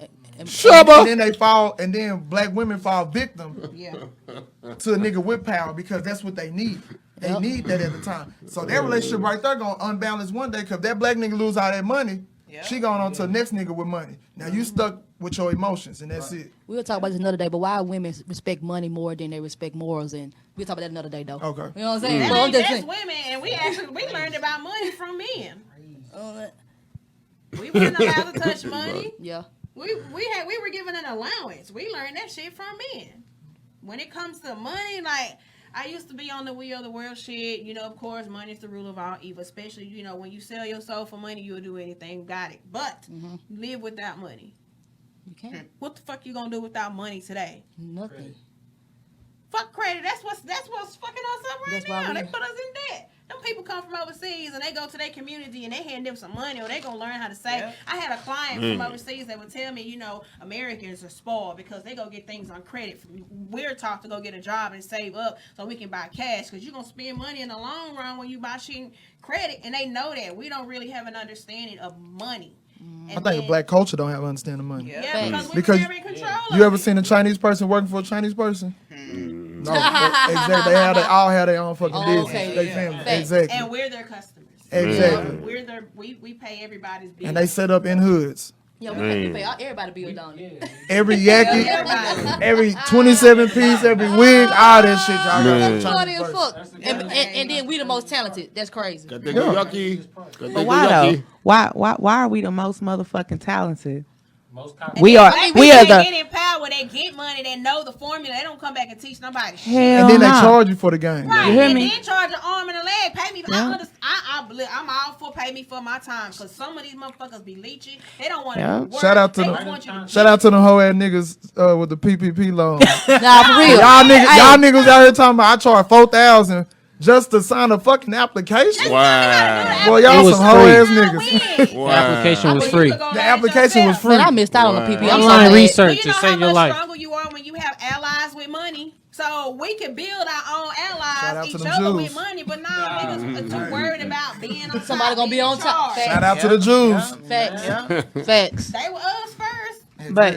Shut up. And then they fall, and then black women fall victim Yeah. to a nigga with power because that's what they need. They need that at the time. So that relationship right there gonna unbalance one day because that black nigga lose all that money, she going on to the next nigga with money. Now you stuck with your emotions and that's it. We'll talk about this another day, but why women respect money more than they respect morals, and we'll talk about that another day though. Okay. You know what I'm saying? That So I'm ain't just just saying. women, and we learned about money from men. Uh, We weren't allowed to touch money. yeah. We were given an allowance. We learned that shit from men. When it comes to money, like I used to be on the We Are the World shit. You know, of course, money is the rule of all evil. Especially, you know, when you sell your soul for money, you'll do anything. Got it. But live without money. You can't. What the fuck you gonna do without money today? Nothing. Fuck credit. That's what's fucking us up right That's why now. we- They put us in debt. Them people come from overseas and they go to their community and they hand them some money or they gonna learn how to save. Yeah. I had a client from overseas that would tell me, you know, Americans are spoiled because they go get things on credit. We're taught to go get a job and save up so we can buy cash because you're gonna spend money in the long run when you buy shit in credit, and they know that. We don't really have an understanding of money. I think black culture don't have understanding of money. Yeah, because Because we were never in control of You ever it. seen a Chinese person working for a Chinese person? No, exactly. They all have their own fucking business. okay, They yeah. family. Facts. Exactly. And we're their customers. Exactly. We pay everybody's bills. And they set up in hoods. Yeah, we pay everybody bill down there. Every yaki, Everybody. every 27 piece, every wig, all that shit y'all Man. got. Funny as fuck. And then we the most talented. That's crazy. Got that yucky. Got But that why though? yucky. Why are we the most motherfucking talented? Most We are. Black We people are that the. get in power, they get money, they know the formula. They don't come back and teach nobody shit. Hell And then they no. charge you for the game. Right. You hear And me? then charge an arm and a leg. Pay me. Yeah. I'm all for pay me for my time because some of these motherfuckers be leeching. They don't want to Yeah. work. Shout out to they them. just want you to Shout out to them hoe ass niggas with the PPP loan. Nah, for real. y'all niggas out here talking about I charge $4,000 just to sign a fucking application. Wow. Boy, y'all It was some hoe ass free. niggas. Wow. The application was free. The application was free. Man, I missed out on the PP. I'm Online so mad. research You to know how save your much life. stronger you are when you have allies with money. So we can build our own Shout out allies, to each them other Jews. with money, but now niggas are too worried about being on top. Somebody gonna be on top. being in charge. Shout out to the Jews. Facts. Yeah. Facts. They were us first. But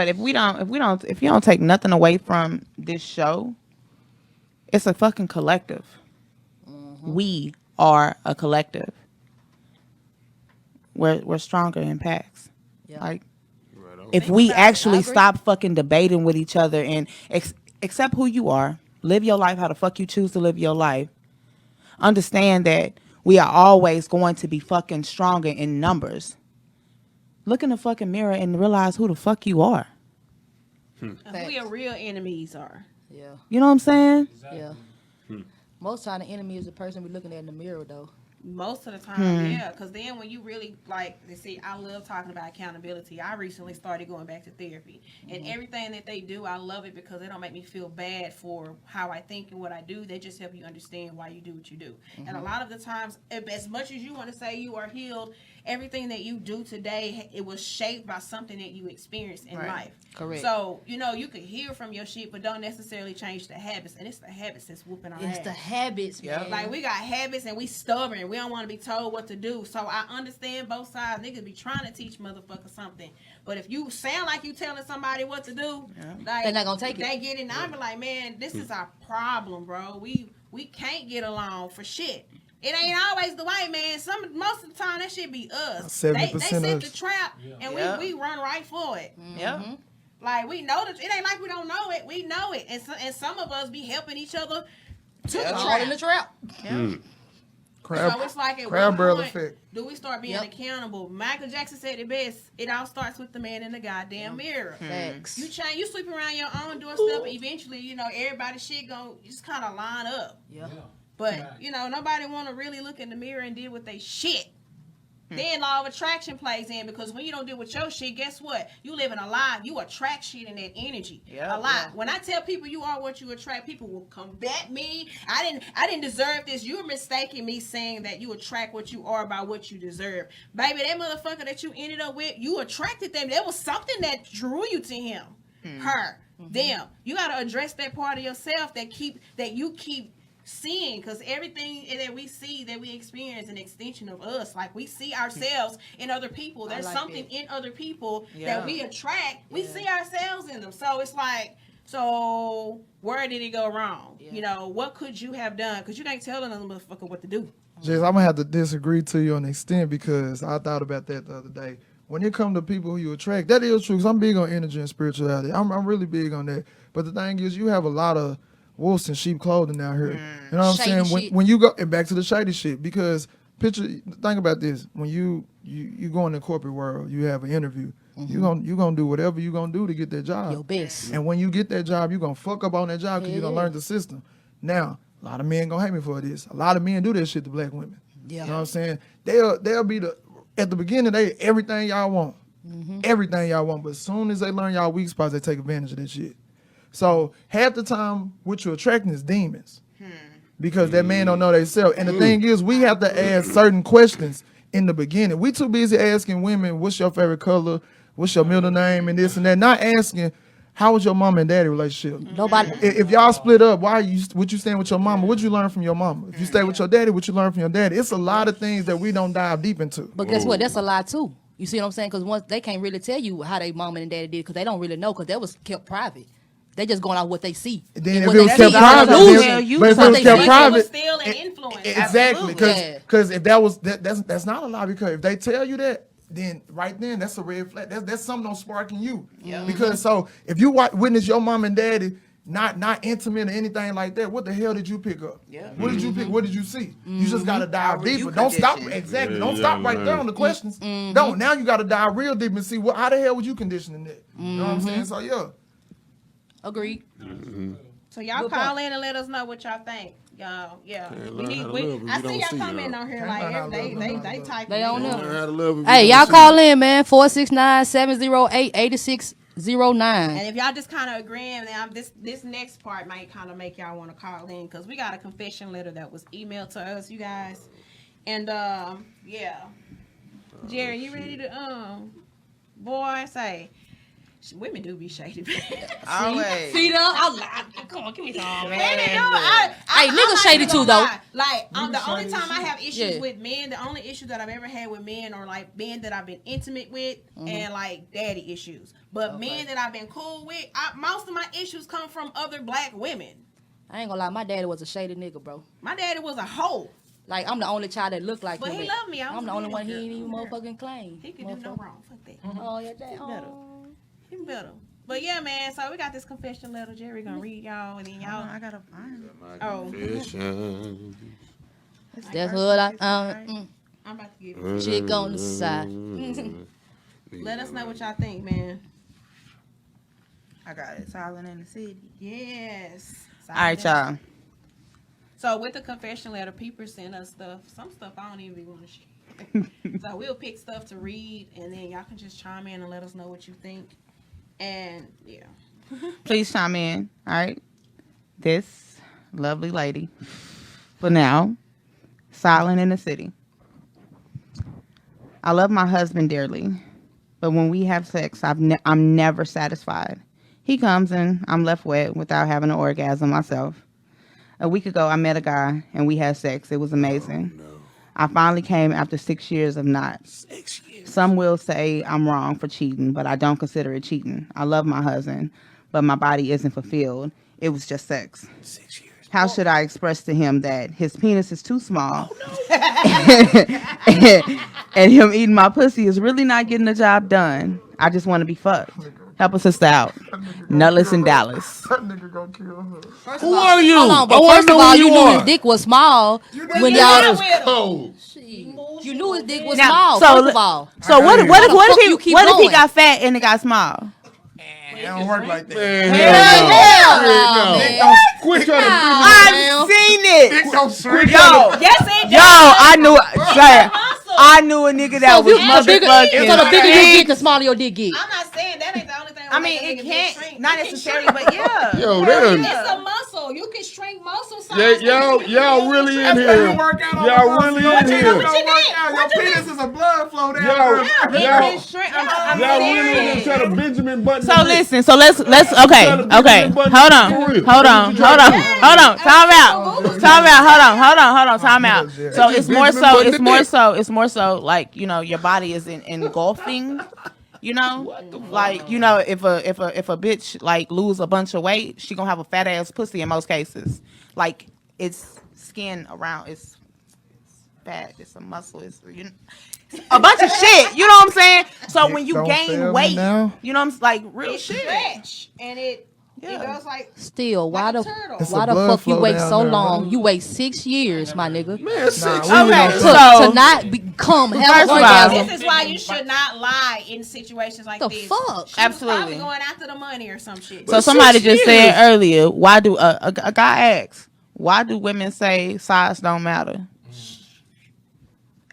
Exactly. if you don't take nothing away from this show, it's a fucking collective. We are a collective. We're stronger in packs. Yeah. Like Right on. if we about it. I actually agree. stop fucking debating with each other and accept who you are, live your life how the fuck you choose to live your life. Understand that we are always going to be fucking stronger in numbers. Look in the fucking mirror and realize who the fuck you are. And who your real enemies are. Yeah. You know what I'm saying? Yeah. Most time the enemy is the person we looking at in the mirror though. Most of the time, yeah. Because then when you really, like, see, I love talking about accountability. I recently started going back to therapy. And everything that they do, I love it because they don't make me feel bad for how I think and what I do. They just help you understand why you do what you do. And a lot of the times, as much as you want to say you are healed, everything that you do today, it was shaped by something that you experienced in Right. life. Correct. So, you can heal from your shit, but don't necessarily change the habits. And it's the habits that's whooping our It's ass. the habits, man. Like, we got habits and we stubborn. We don't want to be told what to do. So I understand both sides. Niggas be trying to teach motherfuckers something. But if you sound like you telling somebody what to do, like, They're not gonna take it. They get it. And I be like, man, this is our problem, bro. We can't get along for shit. It ain't always the white man. Most of the time, that shit be us. 70% they set us. the trap, and Yeah. we run right for it. Yeah. Like, we know that it ain't like we don't know it. We know it, and some of us be helping each other to the All trap. in the trap. Crab, So it's like at crab what barrel point effect. do we start being Yep. accountable? Michael Jackson said it best. It all starts with the man in the goddamn mirror. Facts. You sweep around your own doorstep, eventually, everybody's shit gon' just kind of line up. Yeah. But, nobody want to really look in the mirror and deal with their shit. Then law of attraction plays in, because when you don't deal with your shit, guess what? You living a lie. You attract shit in that energy. Yeah, a lot. yeah. When I tell people you are what you attract, people will combat me. I didn't deserve this. You're mistaking me saying that you attract what you are by what you deserve. Baby, that motherfucker that you ended up with, you attracted them. There was something that drew you to him. Her. Them. You gotta address that part of yourself that you keep seeing, because everything that we see, that we experience, an extension of us. Like, we see ourselves in other people. There's like something that. in other people Yeah. that we attract. We see ourselves in them. So it's like, so where did it go wrong? Yeah. What could you have done? Because you ain't telling another motherfucker what to do. Jace, I'm gonna have to disagree to you on the extent, because I thought about that the other day. When it comes to people who you attract, that is true. Cause I'm big on energy and spirituality. I'm really big on that. But the thing is, you have a lot of wolves in sheep clothing out here. You know what I'm Shady saying? shit. When you go, and back to the shady shit, because think about this. When you go in the corporate world, you have an interview. You gonna do whatever you gonna do to get that job. Your best. And when you get that job, you gonna fuck up on that job because you done learned the system. Now, a lot of men gonna hate me for this. A lot of men do that shit to black women. Yeah. You know what I'm saying? They'll be at the beginning, they everything y'all want. Everything y'all want. But as soon as they learn y'all weak spots, they take advantage of that shit. So half the time, what you're attracting is demons. Because that man don't know themselves. And the thing is, we have to ask certain questions in the beginning. We too busy asking women, what's your favorite color? What's your middle name? And this and that. Not asking, how was your mom and daddy relationship? Nobody. If y'all split up, what you staying with your mama? What'd you learn from your mama? If you stay with your daddy, what you learn from your daddy? It's a lot of things that we don't dive deep into. But guess what? That's a lie too. You see what I'm saying? Because once they can't really tell you how they mama and daddy did, because they don't really know, because that was kept private. They just going out what they see. And then And if what it was they kept see is private, an illusion. but if it What was they kept see. private, It was still an influence. exactly. Yeah. Because if that was that's not a lie. Because if they tell you that, then right then that's a red flag. That's something don't spark in you. Because so if you witness your mom and daddy not intimate or anything like that, what the hell did you pick up? Yeah. What did you pick? What did you see? You just gotta dive How were you deeper. Don't stop. conditioned? Exactly. Yeah, Don't yeah, stop right there man. on the questions. Don't. Now you gotta dive real deep and see how the hell was you conditioning that? You know what I'm saying? So yeah. Agreed. So y'all Good call point. in and let us know what y'all think. Y'all, yeah. Can't We learn need. how to We, love if I you see don't y'all see commenting y'all. on here Can't like learn how to they love, they learn how they to type. They don't know. Learn how to love if you Hey, don't y'all see call in, man. 469-708-8609. And if y'all just kind of agreeing, now this next part might kind of make y'all want to call in, because we got a confession letter that was emailed to us, you guys. And yeah, Jerry, you ready to boy say? Women do be shady. Always. See them? Come on, give me some. Women do. Man, Hey, I'm niggas not shady even too, gonna though. lie. Like, the only shady time I shit. have issues Yeah. with men, the only issue that I've ever had with men are like men that I've been intimate with and like daddy issues. But men that I've been cool with, most of my issues come from other black women. I ain't gonna lie, my daddy was a shady nigga, bro. My daddy was a hoe. Like, I'm the only child that looked like But him. he loved me. I was I'm the a only daddy one he girl. ain't even Yeah. motherfucking claim. He could do no wrong. Fuck that. Oh, yeah, that. better. Oh. He better. But yeah, man. So we got this confession letter. Jerry gonna read y'all, and then y'all. I gotta find it. Oh, Confession. That's what I. I'm about to give it. Chick on the side. Let us know what y'all think, man. I got it. Silent in the city. Yes. All right, y'all. So with the confession letter, people send us stuff. Some stuff I don't even want to share. So we'll pick stuff to read, and then y'all can just chime in and let us know what you think. And yeah. Please chime in. All right. This lovely lady, for now, silent in the city. I love my husband dearly, but when we have sex, I'm never satisfied. He comes and I'm left wet without having an orgasm myself. A week ago, I met a guy and we had sex. It was amazing. Oh, no. I finally came after 6 years of not. 6 years. Some will say I'm wrong for cheating, but I don't consider it cheating. I love my husband, but my body isn't fulfilled. It was just sex. 6 years. How should I express to him that his penis is too small? And him eating my pussy is really not getting the job done. I just want to be fucked. Help a sister out. Nutless in Dallas. That nigga gonna kill her. Who are you? Hold on, but I wanna first of know all, who you knew are. his dick was small when Yeah. y'all. That's cold. You knew his dick was Now, small. so First of all, So what How the fuck if you he keep what if he going? got fat and it got small? It don't work like that. Man, hell hell no, no. man. Quit trying to Nah. I've seen it. It don't swing. Yo, Yes, it yo, I knew. Say, muscle. I knew a nigga that So was if you- the bigger, motherfucking. so the bigger you big. get, the smaller your dick get. I'm not saying that ain't the only thing. I mean, it can't, not necessarily, but yeah. Yo, they done. It's a muscle. You can shrink muscle Yeah, size. y'all really in That's here. how you work out on Y'all the muscle. really Your in penis here. don't you work mean? out. Your What you penis is a blood flow down Yo, there. y'all, It's shrink- I'm y'all really in here serious. trying to Benjamin Button. So the dick. listen, so let's okay, okay. Hold on, hold on, hold on, hold on. Time out, time out. Hold on, time out. So it's more so, it's more so like, you know, your body is engulfing. You know, like, you know, if a bitch like lose a bunch of weight, she gonna have a fat ass pussy in most cases. Like, it's skin around, it's fat, it's a muscle, it's, you know, a bunch of shit. You know what I'm saying? So when you Don't fail gain me weight, now. you know what I'm saying? Like real It shit. stretch and it Yeah. goes like Still, why like a the turtle. It's why a the blood fuck you flow wait down so there, long? huh? You wait 6 years, my nigga. Man, 6 we years. don't Okay, say so To not become First have of all, orgasm. This is why you should not lie in situations like The this. fuck? She was Absolutely. probably going after the money or some shit. So somebody just said earlier, why do a guy asks, why do women say size don't matter?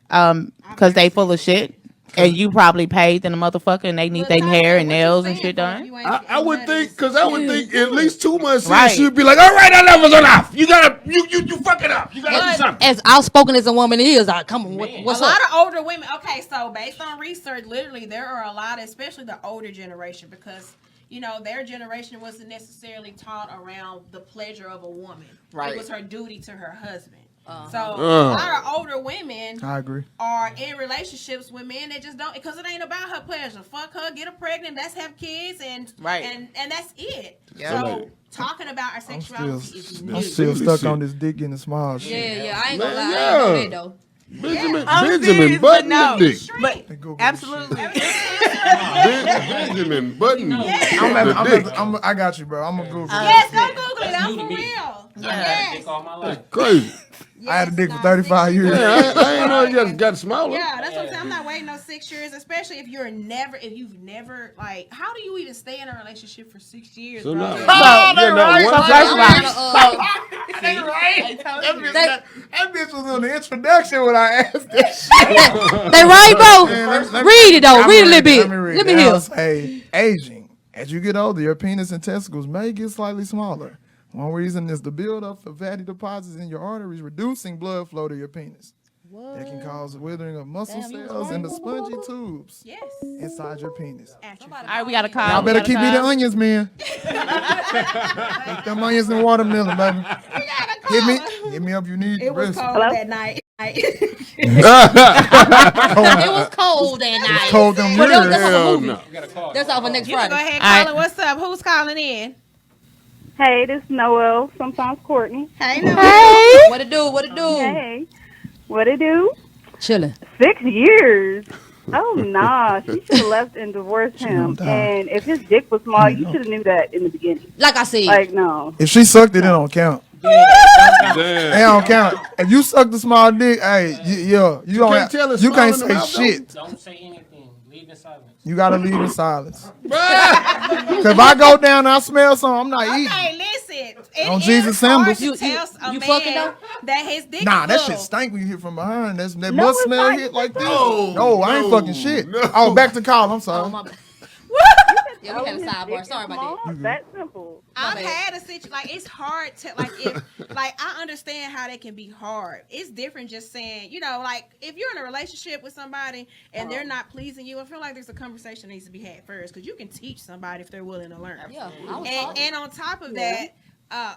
Because they full of shit, and you probably paid them a motherfucker, and they need their hair and nails and shit done. I would think, because I would think at least 2 months in, Right. she'd be like, all right, enough is enough. You gotta, you fuck it up. You gotta do something. As outspoken as a woman is, come on, what's a lot up? of older women. Okay, so based on research, literally there are a lot, especially the older generation, because you know their generation wasn't necessarily taught around the pleasure of a woman. Right. It was her duty to her husband. So a lot of older women I agree. are in relationships with men that just don't, because it ain't about her pleasure. Fuck her, get her pregnant, let's have kids, and Right. and that's it. Yeah. So talking about our sexuality is new. I'm still stuck on this dick in the small shit. Yeah, I ain't Man, gonna lie, I yeah. ain't know that though. Benjamin, I'm Benjamin serious, Button but the dick. But They Google absolutely. Benjamin Button the dick. I got you, bro. I'm gonna Google Yes, it. go Google it. That's I'm new for to me. real. I had a dick Yes. all my life. Crazy. I had a dick for 35 years. Yeah, I ain't know you just got smaller. Yeah, that's what I'm saying. I'm not waiting no 6 years, especially if you've never, like, how do you even stay in a relationship for 6 years, So bro? now, So first of all, That bitch was on the introduction when I asked that shit. They right, bro. Man, Read it though. I'ma Read it a little Let bit. me read Let it. me hear. I'll say, aging. As you get older, your penis and testicles may get slightly smaller. One reason is the buildup of fatty deposits in your arteries, reducing blood flow to your penis. that can cause withering of muscle Damn, you was cells in the right. spongy tubes Yes. inside your penis. Atrophy. All right, we got a call. Y'all We better got a keep me the call. onions, man. Keep them onions and watermelon, baby. Hit me up. You need the It was rest. cold Hello? that night. It was cold that night. Cold them But years. that's off a Hell movie. no. You got a call. That's off of next You can Friday. go ahead, All right. Colin. What's up? Who's calling in? Hey, this is Noel, sometimes Courtney. Hey, no. What it do? What it do? Hey, what it do? Chilling. 6 years. Oh, nah. She should have left and divorced him. die. And if his dick was small, you should have knew that in the beginning. Like I said. Like, no. If she sucked it, it don't count. Damn. It don't count. If you suck the small dick, hey, you don't can't have, tell it's you can't small in the say mouth, shit. Don't say anything. Leave in silence. You gotta leave in silence. Cause if I go down and I smell something, I'm not eating. Hey, listen. It On is Jesus' hard symbols. to tell a you man fucking though? that his dick Nah, is that little. shit stank when you hit from behind. That No, must it's smell not. hit like this. No, No, I ain't no, fucking shit. no. Oh, back to call. I'm sorry. Oh, my bad. Yeah, we had a His sidebar. dick Sorry is about small? that. That's simple. I've bad. had a situation like it's hard to like if like I understand how that can be hard. It's different just saying, you know, like if you're in a relationship with somebody and they're not pleasing you, I feel like there's a conversation that needs to be had first because you can teach somebody if they're willing to learn. Yeah, I was And, taught. and on top of that,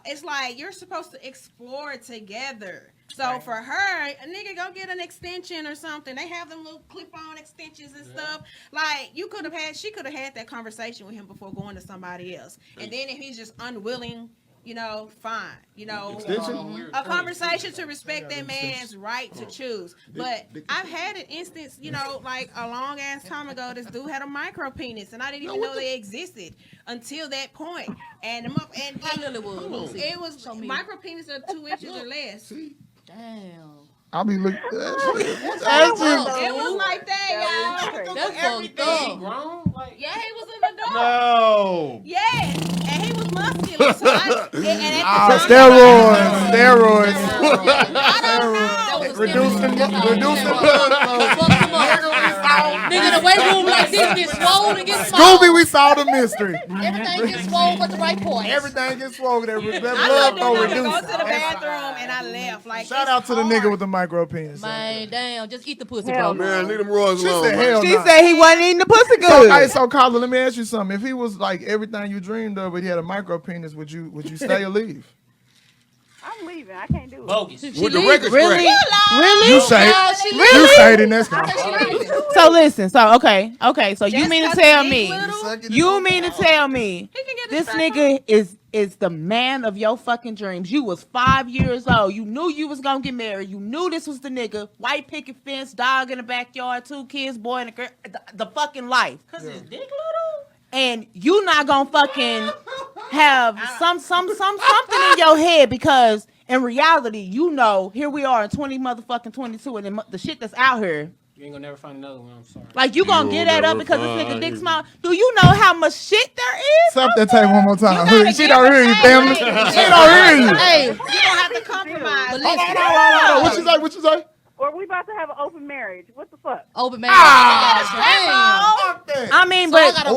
it's like you're supposed to explore together. So for her, a nigga go get an extension or something. They have them little clip-on extensions and stuff. Like she could have had that conversation with him before going to somebody else. And then if he's just unwilling, you know, fine. You know, Extension? a conversation to respect that man's right to choose. But I've had an instance, you know, like a long ass time ago, this dude had a micro penis, and I didn't even know they existed until that point. And How little it was? it was Show me. micro penis of 2 inches or less. Damn. I'll be looking. It was like that, y'all. That's fucked Is he up. grown? Like, Yeah, he was an adult. No. Yes, and he was muscular. So and at Ah, the time, steroids. I don't know. That was a Reducing stimulus. That's all. blood Fuck him up. Nigga, the weight room like this gets swollen and gets small. Scooby, we saw the mystery. Everything gets swollen at the right point. Everything gets swollen. That I blood know flow that nigga go reduces. to the bathroom and I left. Like Shout it's out to the hard. nigga with the micro penis. Man, damn, just eat the pussy, Hell bro. Man, leave them royals She alone. said, man. hell She nah. said he wasn't eating the pussy So, good. hey, so Carla, let me ask you something. If he was like everything you dreamed of, but he had a micro penis, would you stay or leave? I'm leaving. I can't do it. bogus. With the record Really? scratch. Really? You say Nah, it. she You leaving. say it in this guy. So listen. So okay. So you Just mean to 'cause tell the me? dick little, You mean to tell me he can get the this strap nigga is the man of your fucking dreams? You was 5 years old. You knew you was gonna get married. You knew this was the nigga. White picket fence, dog in the backyard, 2 kids, boy and a girl. The fucking life. Cause his dick little. And you not gonna fucking have something in your head because in reality, you know, here we are in 22, and the shit that's out here. You ain't gonna never find another one. I'm sorry. Like you gonna You'll get that up never because this nigga find dick it. small. Do you know how much shit there is? Stop that tape one more time. gotta She give don't her hear you, time, family. lady. She don't hear you. Hey, You don't have to compromise. but Hold listen, on. What you say? Or we about to have an open marriage. What the fuck? open man. Fuck that. I mean, So I but gotta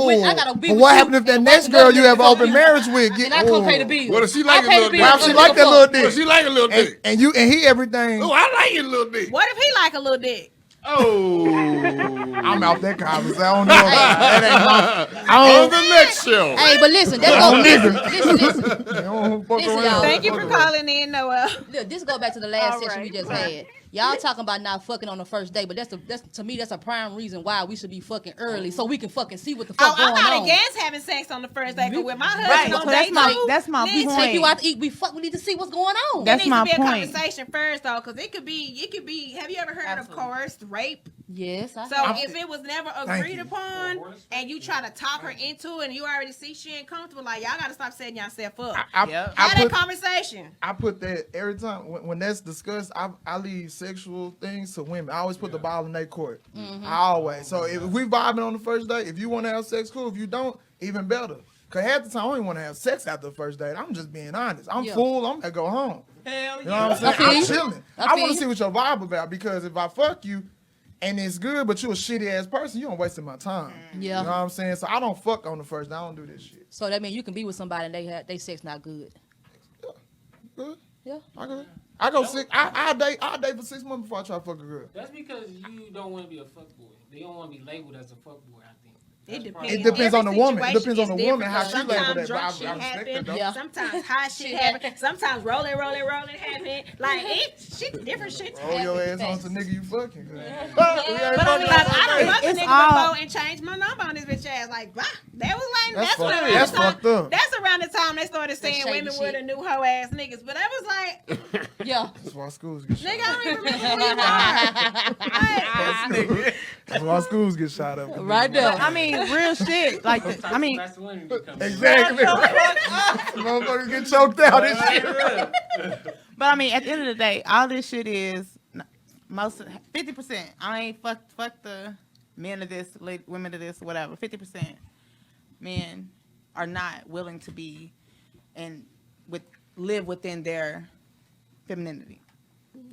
be But with what you happened if that and next wipe girl another you nigga have an fuck open you. marriage with get? And I come pay the bill. What if she like I a pay the little bill. dick? Why she like that little Well, dick? she like a little dick. And he everything. Oh, I like your little dick. What if he like a little dick? Oh. I'm out that conversation. I don't know. That ain't my. On the next show. Hey, but listen, let's go. Listen. I don't fuck Listen, around. y'all. Thank you for calling in, Noel. Look, this go back to the last All session we right. just had. Y'all talking about not fucking on the first day, but that's to me that's a prime reason why we should be fucking early so we can fucking see what the fuck I'm going not on. against having sex on the first day, but with my husband Right, on so that's day my- two, that's my listen, point. Take you out to eat. We need to see what's going on. That's It needs my to be a point. conversation first, though, because it could be. Have you ever heard Absolutely. of coerced rape? Yes. So if it was never agreed upon, and you try to talk her into it, and you already see she ain't comfortable, like y'all gotta stop setting yourself up. I Have that put, conversation. I put that every time when that's discussed. I leave sexual things to women. I always put the ball in their court. I always. So if we vibing on the first date, if you want to have sex, cool. If you don't, even better. Cause half the time I don't even want to have sex after the first date. I'm just being honest. I'm full. I'm gonna go home. Hell You know what I'm saying? feel I'm you. chilling. I I feel want to you. see what your vibe about because if I fuck you and it's good, but you a shitty ass person, you don't wasting my time. Yeah. You know what I'm saying? So I don't fuck on the first day. I don't do this shit. So that means you can be with somebody and they sex not good. Good. Yeah. I good. I go six. I date for 6 months before I try to fuck a girl. That's because you don't want to be a fuckboy. They don't want to be labeled as a fuckboy, I think. It That's depends. probably It depends why. on the woman. It Every depends on the situation woman is how different. she label Sometimes that. But drunk I shit respect happen. it though. Yeah. Sometimes hot shit happen. Sometimes rolling happen. Like different shit Roll your happen. ass on to nigga you fucking. But But I mean, like, I don't fuck a It's nigga all- before and change my number on this bitch ass. Like, bah, that was like, That's that's fucked- around that's the time. fucked up. That's around the time they started saying shady women shit. were the new hoe ass niggas. But that was like, Yeah. That's why schools get shot nigga, I don't even remember who you are. Like, That's why schools get shot up. Right there. I mean, real shit. Like, I mean, Masculinity comes in. Exactly. Motherfuckers get choked out and shit. but I mean, at the end of the day, all this shit is most 50%. I ain't fuck the men of this, women of this, whatever. 50% men are not willing to be and live within their femininity.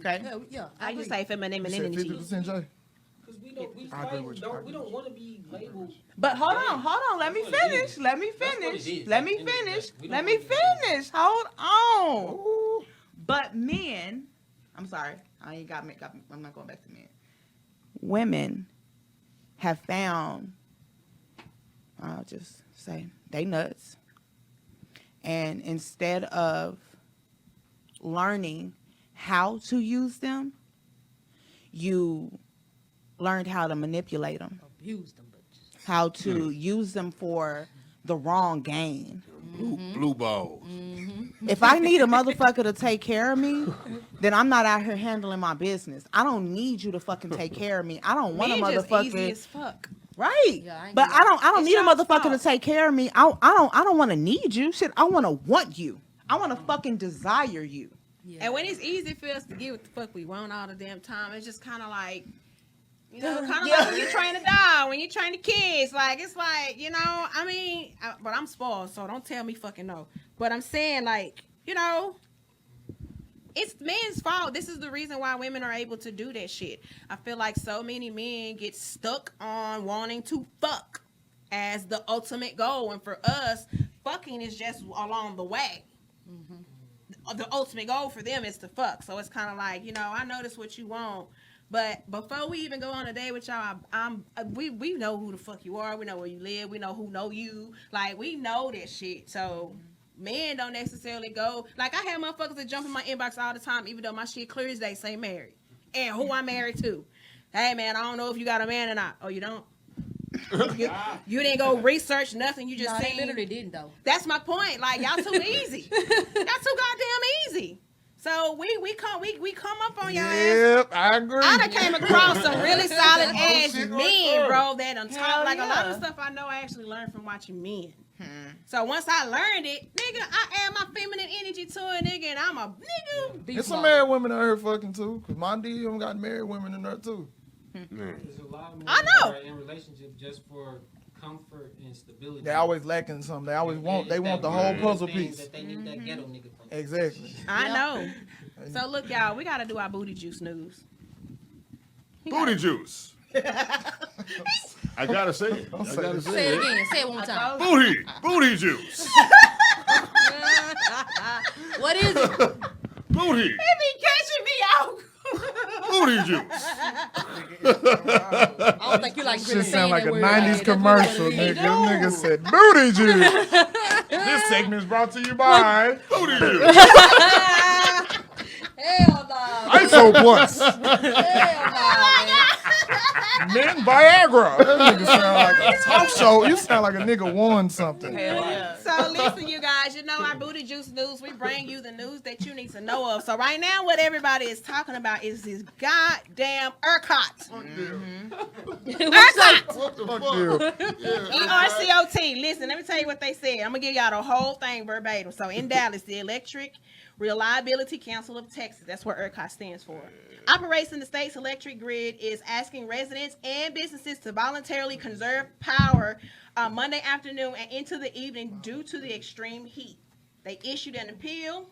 Okay. Yeah. I just say You said femininity. 50%, Jay. Because we don't, we I agree with you. we don't want to be labeled. But hold on. Let me That's what it finish. is. Let me That's what finish. it is. Let me At the end of the finish. day, we Let don't me want to be finish. Hold on. But men, I'm sorry, I'm not going back to men. Women have found, I'll just say, they nuts. And instead of learning how to use them, you learned how to manipulate them, Abuse them bitches. how to use them for the wrong gain. Blue balls. If I need a motherfucker to take care of me, then I'm not out here handling my business. I don't need you to fucking take care of me. I don't want a Men just easy motherfucker. as fuck. Right. Yeah, I ain't But gonna- I don't It's need a y'all's motherfucker to fault. take care of me. I don't want to need you. Shit, I want to want you. I want to fucking desire you. Yeah. And when it's easy for us to get what the fuck we want all the damn time, it's just kind of like, you know, kind of like when you train a dog, when you train the kids. Like, it's like, you know, I mean, but I'm spoiled, so don't tell me fucking no. But I'm saying, like, you know, it's men's fault. This is the reason why women are able to do that shit. I feel like so many men get stuck on wanting to fuck as the ultimate goal. And for us, fucking is just along the way. The ultimate goal for them is to fuck. So it's kind of like, you know, I know that's what you want. But before we even go on a date with y'all, we know who the fuck you are. We know where you live. We know who know you. Like, we know that shit. So men don't necessarily go. Like, I have motherfuckers that jump in my inbox all the time, even though my shit clear as day say married. And who I'm married to. Hey, man, I don't know if you got a man or not. Oh, you don't? You didn't go research nothing. You just No, they seen. literally didn't though. That's my point. Like, y'all too easy. Y'all too goddamn easy. So we come up on y'all ass. Yep, I agree. I done came across some really solid ass shit right men, there. bro, that done Hell talk. Like, a lot of yeah. stuff I know I actually learned from watching men. So once I learned it, nigga, I add my feminine energy to it, nigga, and I'm a nigga. Beast There's some mode. married women out here fucking too. Cause my DM got married women in there too. There's a lot of men I know. that are in relationships just for comfort and stability. They always lacking something. They always want. They It's want that the whole weird puzzle thing piece. That they need that ghetto nigga from. Exactly. I know. So look, y'all, we gotta do our booty juice news. Booty juice. I gotta say it. I say gotta it. say Say it it. again. Say it one more time. Booty juice. What is it? Booty. They be catching me out. Booty juice. I don't think you like really Shit saying sound like that a word 90s That's commercial, what it nigga. is. Them niggas said booty juice. This segment is brought to you by Booty juice. Hell no. ISO Plus. Hell no. Men Viagra. That nigga sound like a talk show. You sound like a nigga won something. So listen, you guys, you know our booty juice news. We bring you the news that you need to know of. So right now, what everybody is talking about is this goddamn ERCOT. ERCOT. What the Fuck fuck? you. ERCOT. Listen, let me tell you what they said. I'm gonna give y'all the whole thing verbatim. So in Dallas, the Electric Reliability Council of Texas, that's what ERCOT stands for, operates in the state's electric grid, is asking residents and businesses to voluntarily conserve power Monday afternoon and into the evening due to the extreme heat. They issued an appeal,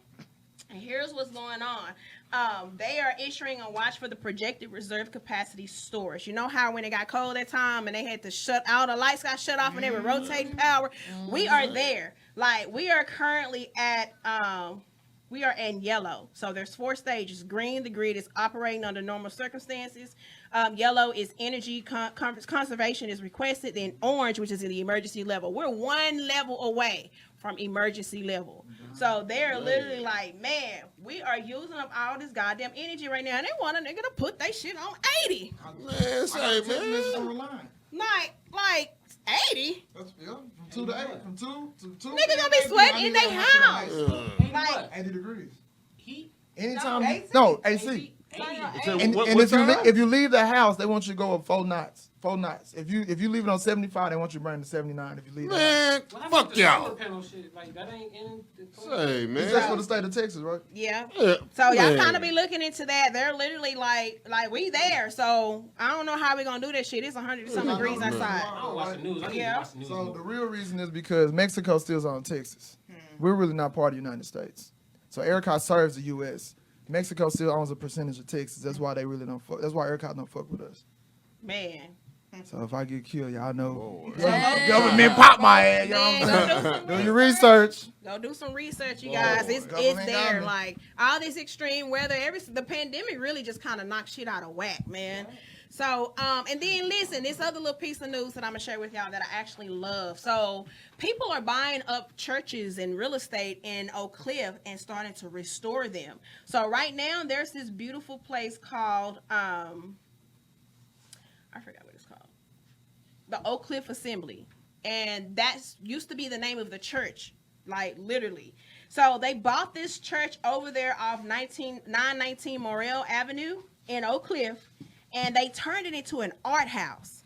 and here's what's going on. They are issuing a watch for the projected reserve capacity storage. You know how when it got cold that time and they had to shut out, the lights got shut off and they were rotating power? We are there. Like, we are currently at We are in yellow. So there's 4 stages. Green, the grid is operating under normal circumstances. Yellow is energy conservation is requested. Then orange, which is in the emergency level. We're 1 level away from emergency level. So they're literally like, man, we are using up all this goddamn energy right now. And they want a nigga to put their shit on 80. Man, say, man. Like 80? That's, yeah, from 2 to 8. From 2 to 2. Niggas gonna be sweating in their house. Like, 80 degrees. Heat. Anytime. No, you, AC. no, AC. And if you leave the house, they want you to go up 4 knots. 4 knots. If you leave it on 75, they want you to bring to 79. If you leave Man, fuck y'all. Like, that ain't in the Say, it's just for man. the state of Texas, right? yeah. Yeah, So y'all man. kind of be looking into that. They're literally like we there. So I don't know how we gonna do that shit. It's 100 some degrees man. outside. I don't watch the news. I need Yeah. to watch the news. So more. the real reason is because Mexico still's on Texas. We're really not part of the United States. So ERCOT serves the U.S. Mexico still owns a percentage of Texas. That's why they really don't fuck. That's why ERCOT don't fuck with us. Man. So if I get killed, y'all know. Lord. Government pop my ass. You know what Man, I'm go saying? do Do some your research. Go do some research, you guys. It's Government there. got me. Like all this extreme weather, the pandemic really just kind of knocked shit out of whack, man. So, and then listen, this other little piece of news that I'm gonna share with y'all that I actually love. So, people are buying up churches and real estate in Oak Cliff and starting to restore them. So, right now, there's this beautiful place called I forgot what it's called, the Oak Cliff Assembly, and that's used to be the name of the church, like literally. So they bought this church over there off 919 Morel Avenue in Oak Cliff, and they turned it into an art house.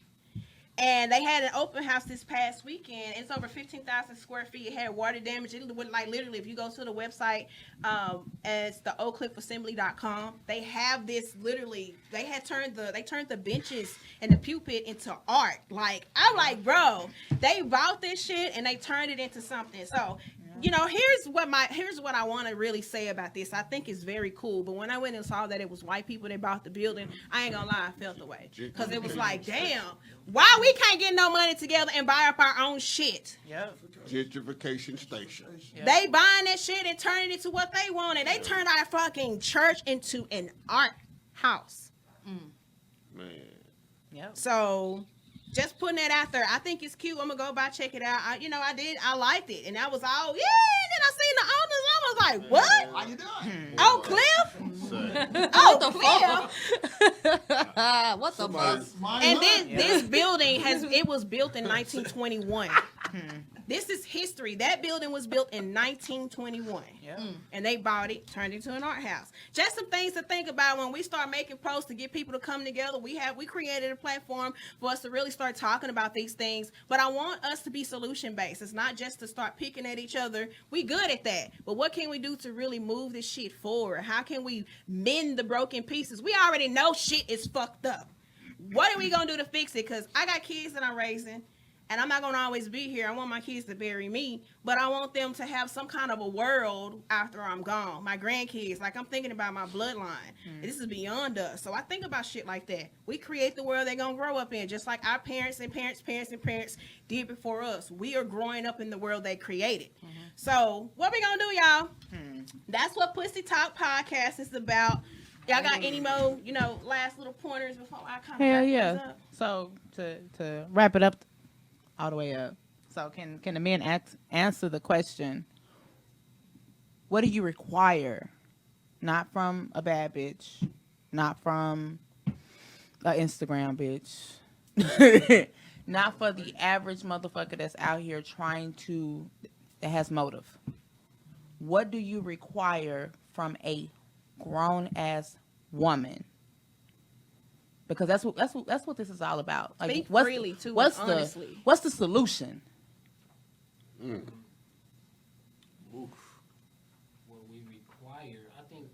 And they had an open house this past weekend. It's over 15,000 square feet. It had water damage. It would, like, literally, if you go to the website, it's the oakcliffassembly.com. They have this literally. They turned the benches and the pulpit into art. Like, I'm like, bro, they bought this shit and they turned it into something. So, you know, here's what I want to really say about this. I think it's very cool. But when I went and saw that it was white people that bought the building, I ain't gonna lie, I felt the way, because it was like, damn, why we can't get no money together and buy up our own shit? Yep. Gentrification station. Yep. They buying that shit and turning it into what they wanted. They turned our fucking church into an art house. Man. Yep. So just putting that out there. I think it's cute. I'm gonna go by check it out. I liked it, and I was all, yeah. And then I seen the owners. I was like, what? How you doing? Oak Cliff? Say. Oak Cliff? What the fuck? And this building was built in 1921. This is history. That building was built in 1921. Yep. And they bought it, turned it into an art house. Just some things to think about when we start making posts to get people to come together. We created a platform for us to really start talking about these things. But I want us to be solution based. It's not just to start picking at each other. We good at that. But what can we do to really move this shit forward? How can we mend the broken pieces? We already know shit is fucked up. What are we gonna do to fix it? Because I got kids that I'm raising. And I'm not going to always be here. I want my kids to bury me, but I want them to have some kind of a world after I'm gone. My grandkids, like, I'm thinking about my bloodline. This is beyond us. So I think about shit like that. We create the world they're going to grow up in, just like our parents and parents did before us. We are growing up in the world they created. So what we going to do, y'all? That's what Pussy Talk Podcast is about. Y'all got any more, last little pointers before I kind of Hell wrap this yeah. up? So to wrap it up all the way up. So can the men answer the question, what do you require? Not from a bad bitch, not from an Instagram bitch, not for the average motherfucker that's out here that has motive. What do you require from a grown ass woman? Because that's what this is all about. Like, Speak what's freely, too, honestly. What's the solution? What we require, I think,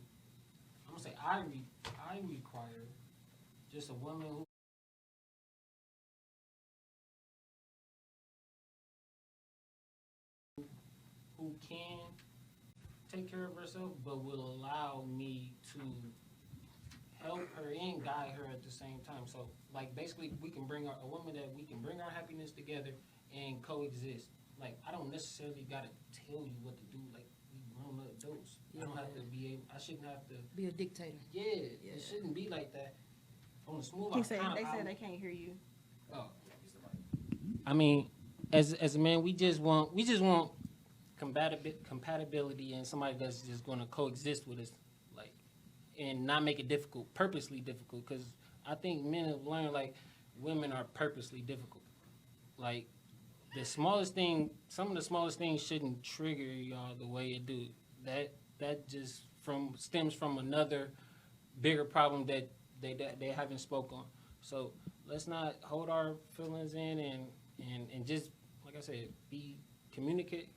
I'm gonna say I require just a woman who can take care of herself, but will allow me to help her and guide her at the same time. So, like, basically, we can bring a woman that we can bring our happiness together and coexist. Like, I don't necessarily gotta tell you what to do. Like, we grown adults. I don't have to be able, I shouldn't have to. Be a dictator. Yeah, it shouldn't be like that. On the smooth, They said they can't hear you. Oh. I mean, as a man, we just want compatibility and somebody that's just going to coexist with us, like, and not make it difficult, purposely difficult. Because I think men have learned like women are purposely difficult. Like the smallest thing, some of the smallest things shouldn't trigger y'all the way it do. That just stems from another bigger problem that they haven't spoke on. So let's not hold our feelings in and just, like I said, be communicative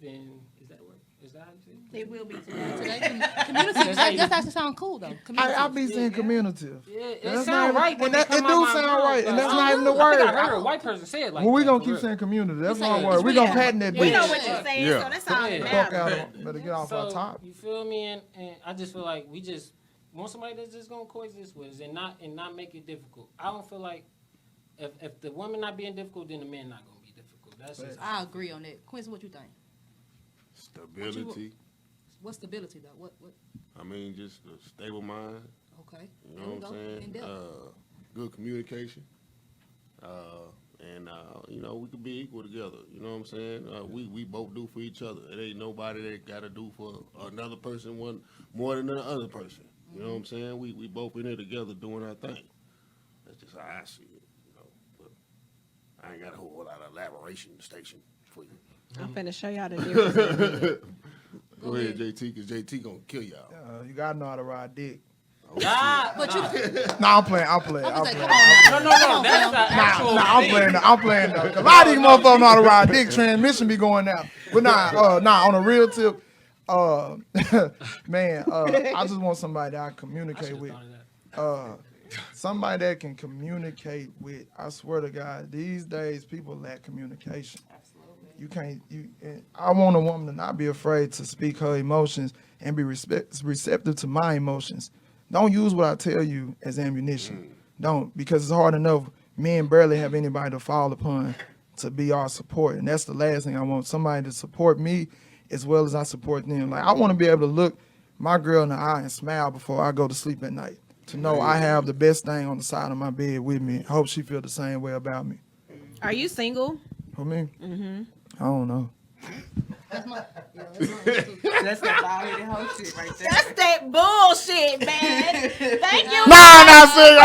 and is that a word? Is that how you say it? It will be today. Today, community. That actually sound cool though. I be saying communicative. Yeah, it That's sound not, right. and that, it do sound right, and that's not even the I think word. I heard a white person say it like Well, we that, gonna for keep real. saying community. That's We my say- word. We gonna patent that We know bitch. what you're saying, Yeah. so that's all Yeah. that Fuck matters. out of better get off our top. You feel me? And I just feel like we just want somebody that's just gonna coexist with us and not make it difficult. I don't feel like if the woman not being difficult, then the man not gonna be difficult. That's just I agree on that. Quincy, what you think? Stability. What's stability though? What? I mean, just a stable mind. Okay. You know what I'm saying? Good communication. And you know, we could be equal together. You know what I'm saying? We both do for each other. It ain't nobody that got to do for another person one more than the other person. You know what I'm saying? We both in it together doing our thing. That's just how I see it. You know, but I ain't got a whole lot of elaboration station for you. I'm finna show y'all the difference. Go ahead, JT, because JT gonna kill y'all. You gotta know how to ride dick. ah, But you. Nah, I'm playing. I'm just like, come on no, now. no, that's the actual I'm playing though. 'Cause a lot of these motherfuckers know how to ride dick. Transmission be going out. But on a real tip, man, I just want somebody that I communicate with. Somebody that can communicate with. I swear to God, these days people lack communication. You can't. I want a woman to not be afraid to speak her emotions and be receptive to my emotions. Don't use what I tell you as ammunition. Don't, because it's hard enough. Men barely have anybody to fall upon to be our support, and that's the last thing I want. Somebody to support me as well as I support them. Like I want to be able to look my girl in the eye and smile before I go to sleep at night. To know I have the best thing on the side of my bed with me. I hope she feel the same way about me. Are you single? For me? Mm-hmm. I don't know. That's my. That's that already whole shit right there. That's that bullshit, man. Thank you. I'm not singing.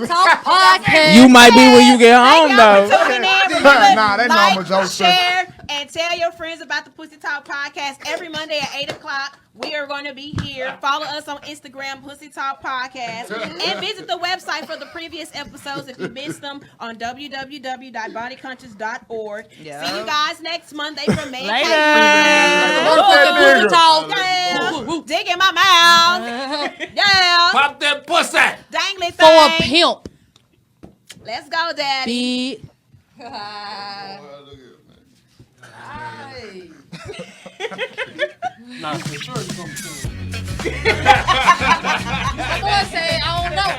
Talk podcast. You might be when you get home Thank y'all though. for tuning in. Remember, Nah, they know I'm a joke. share, and tell your friends about the Pussy Talk podcast every Monday at 8 o'clock. We are going to be here. Follow us on Instagram, Pussy Talk Podcast, and visit the website for the previous episodes if you missed them on www.bodyconscious.org. Yeah. See you guys next Monday from Man Later. Cave. Talk. Yeah. Dig in my mouth. Yeah. Pop that pussy. Dangly For a thing. pimp. Let's go, Daddy. Be. Nah, for sure you gonna be doing it. Boy said, I don't know.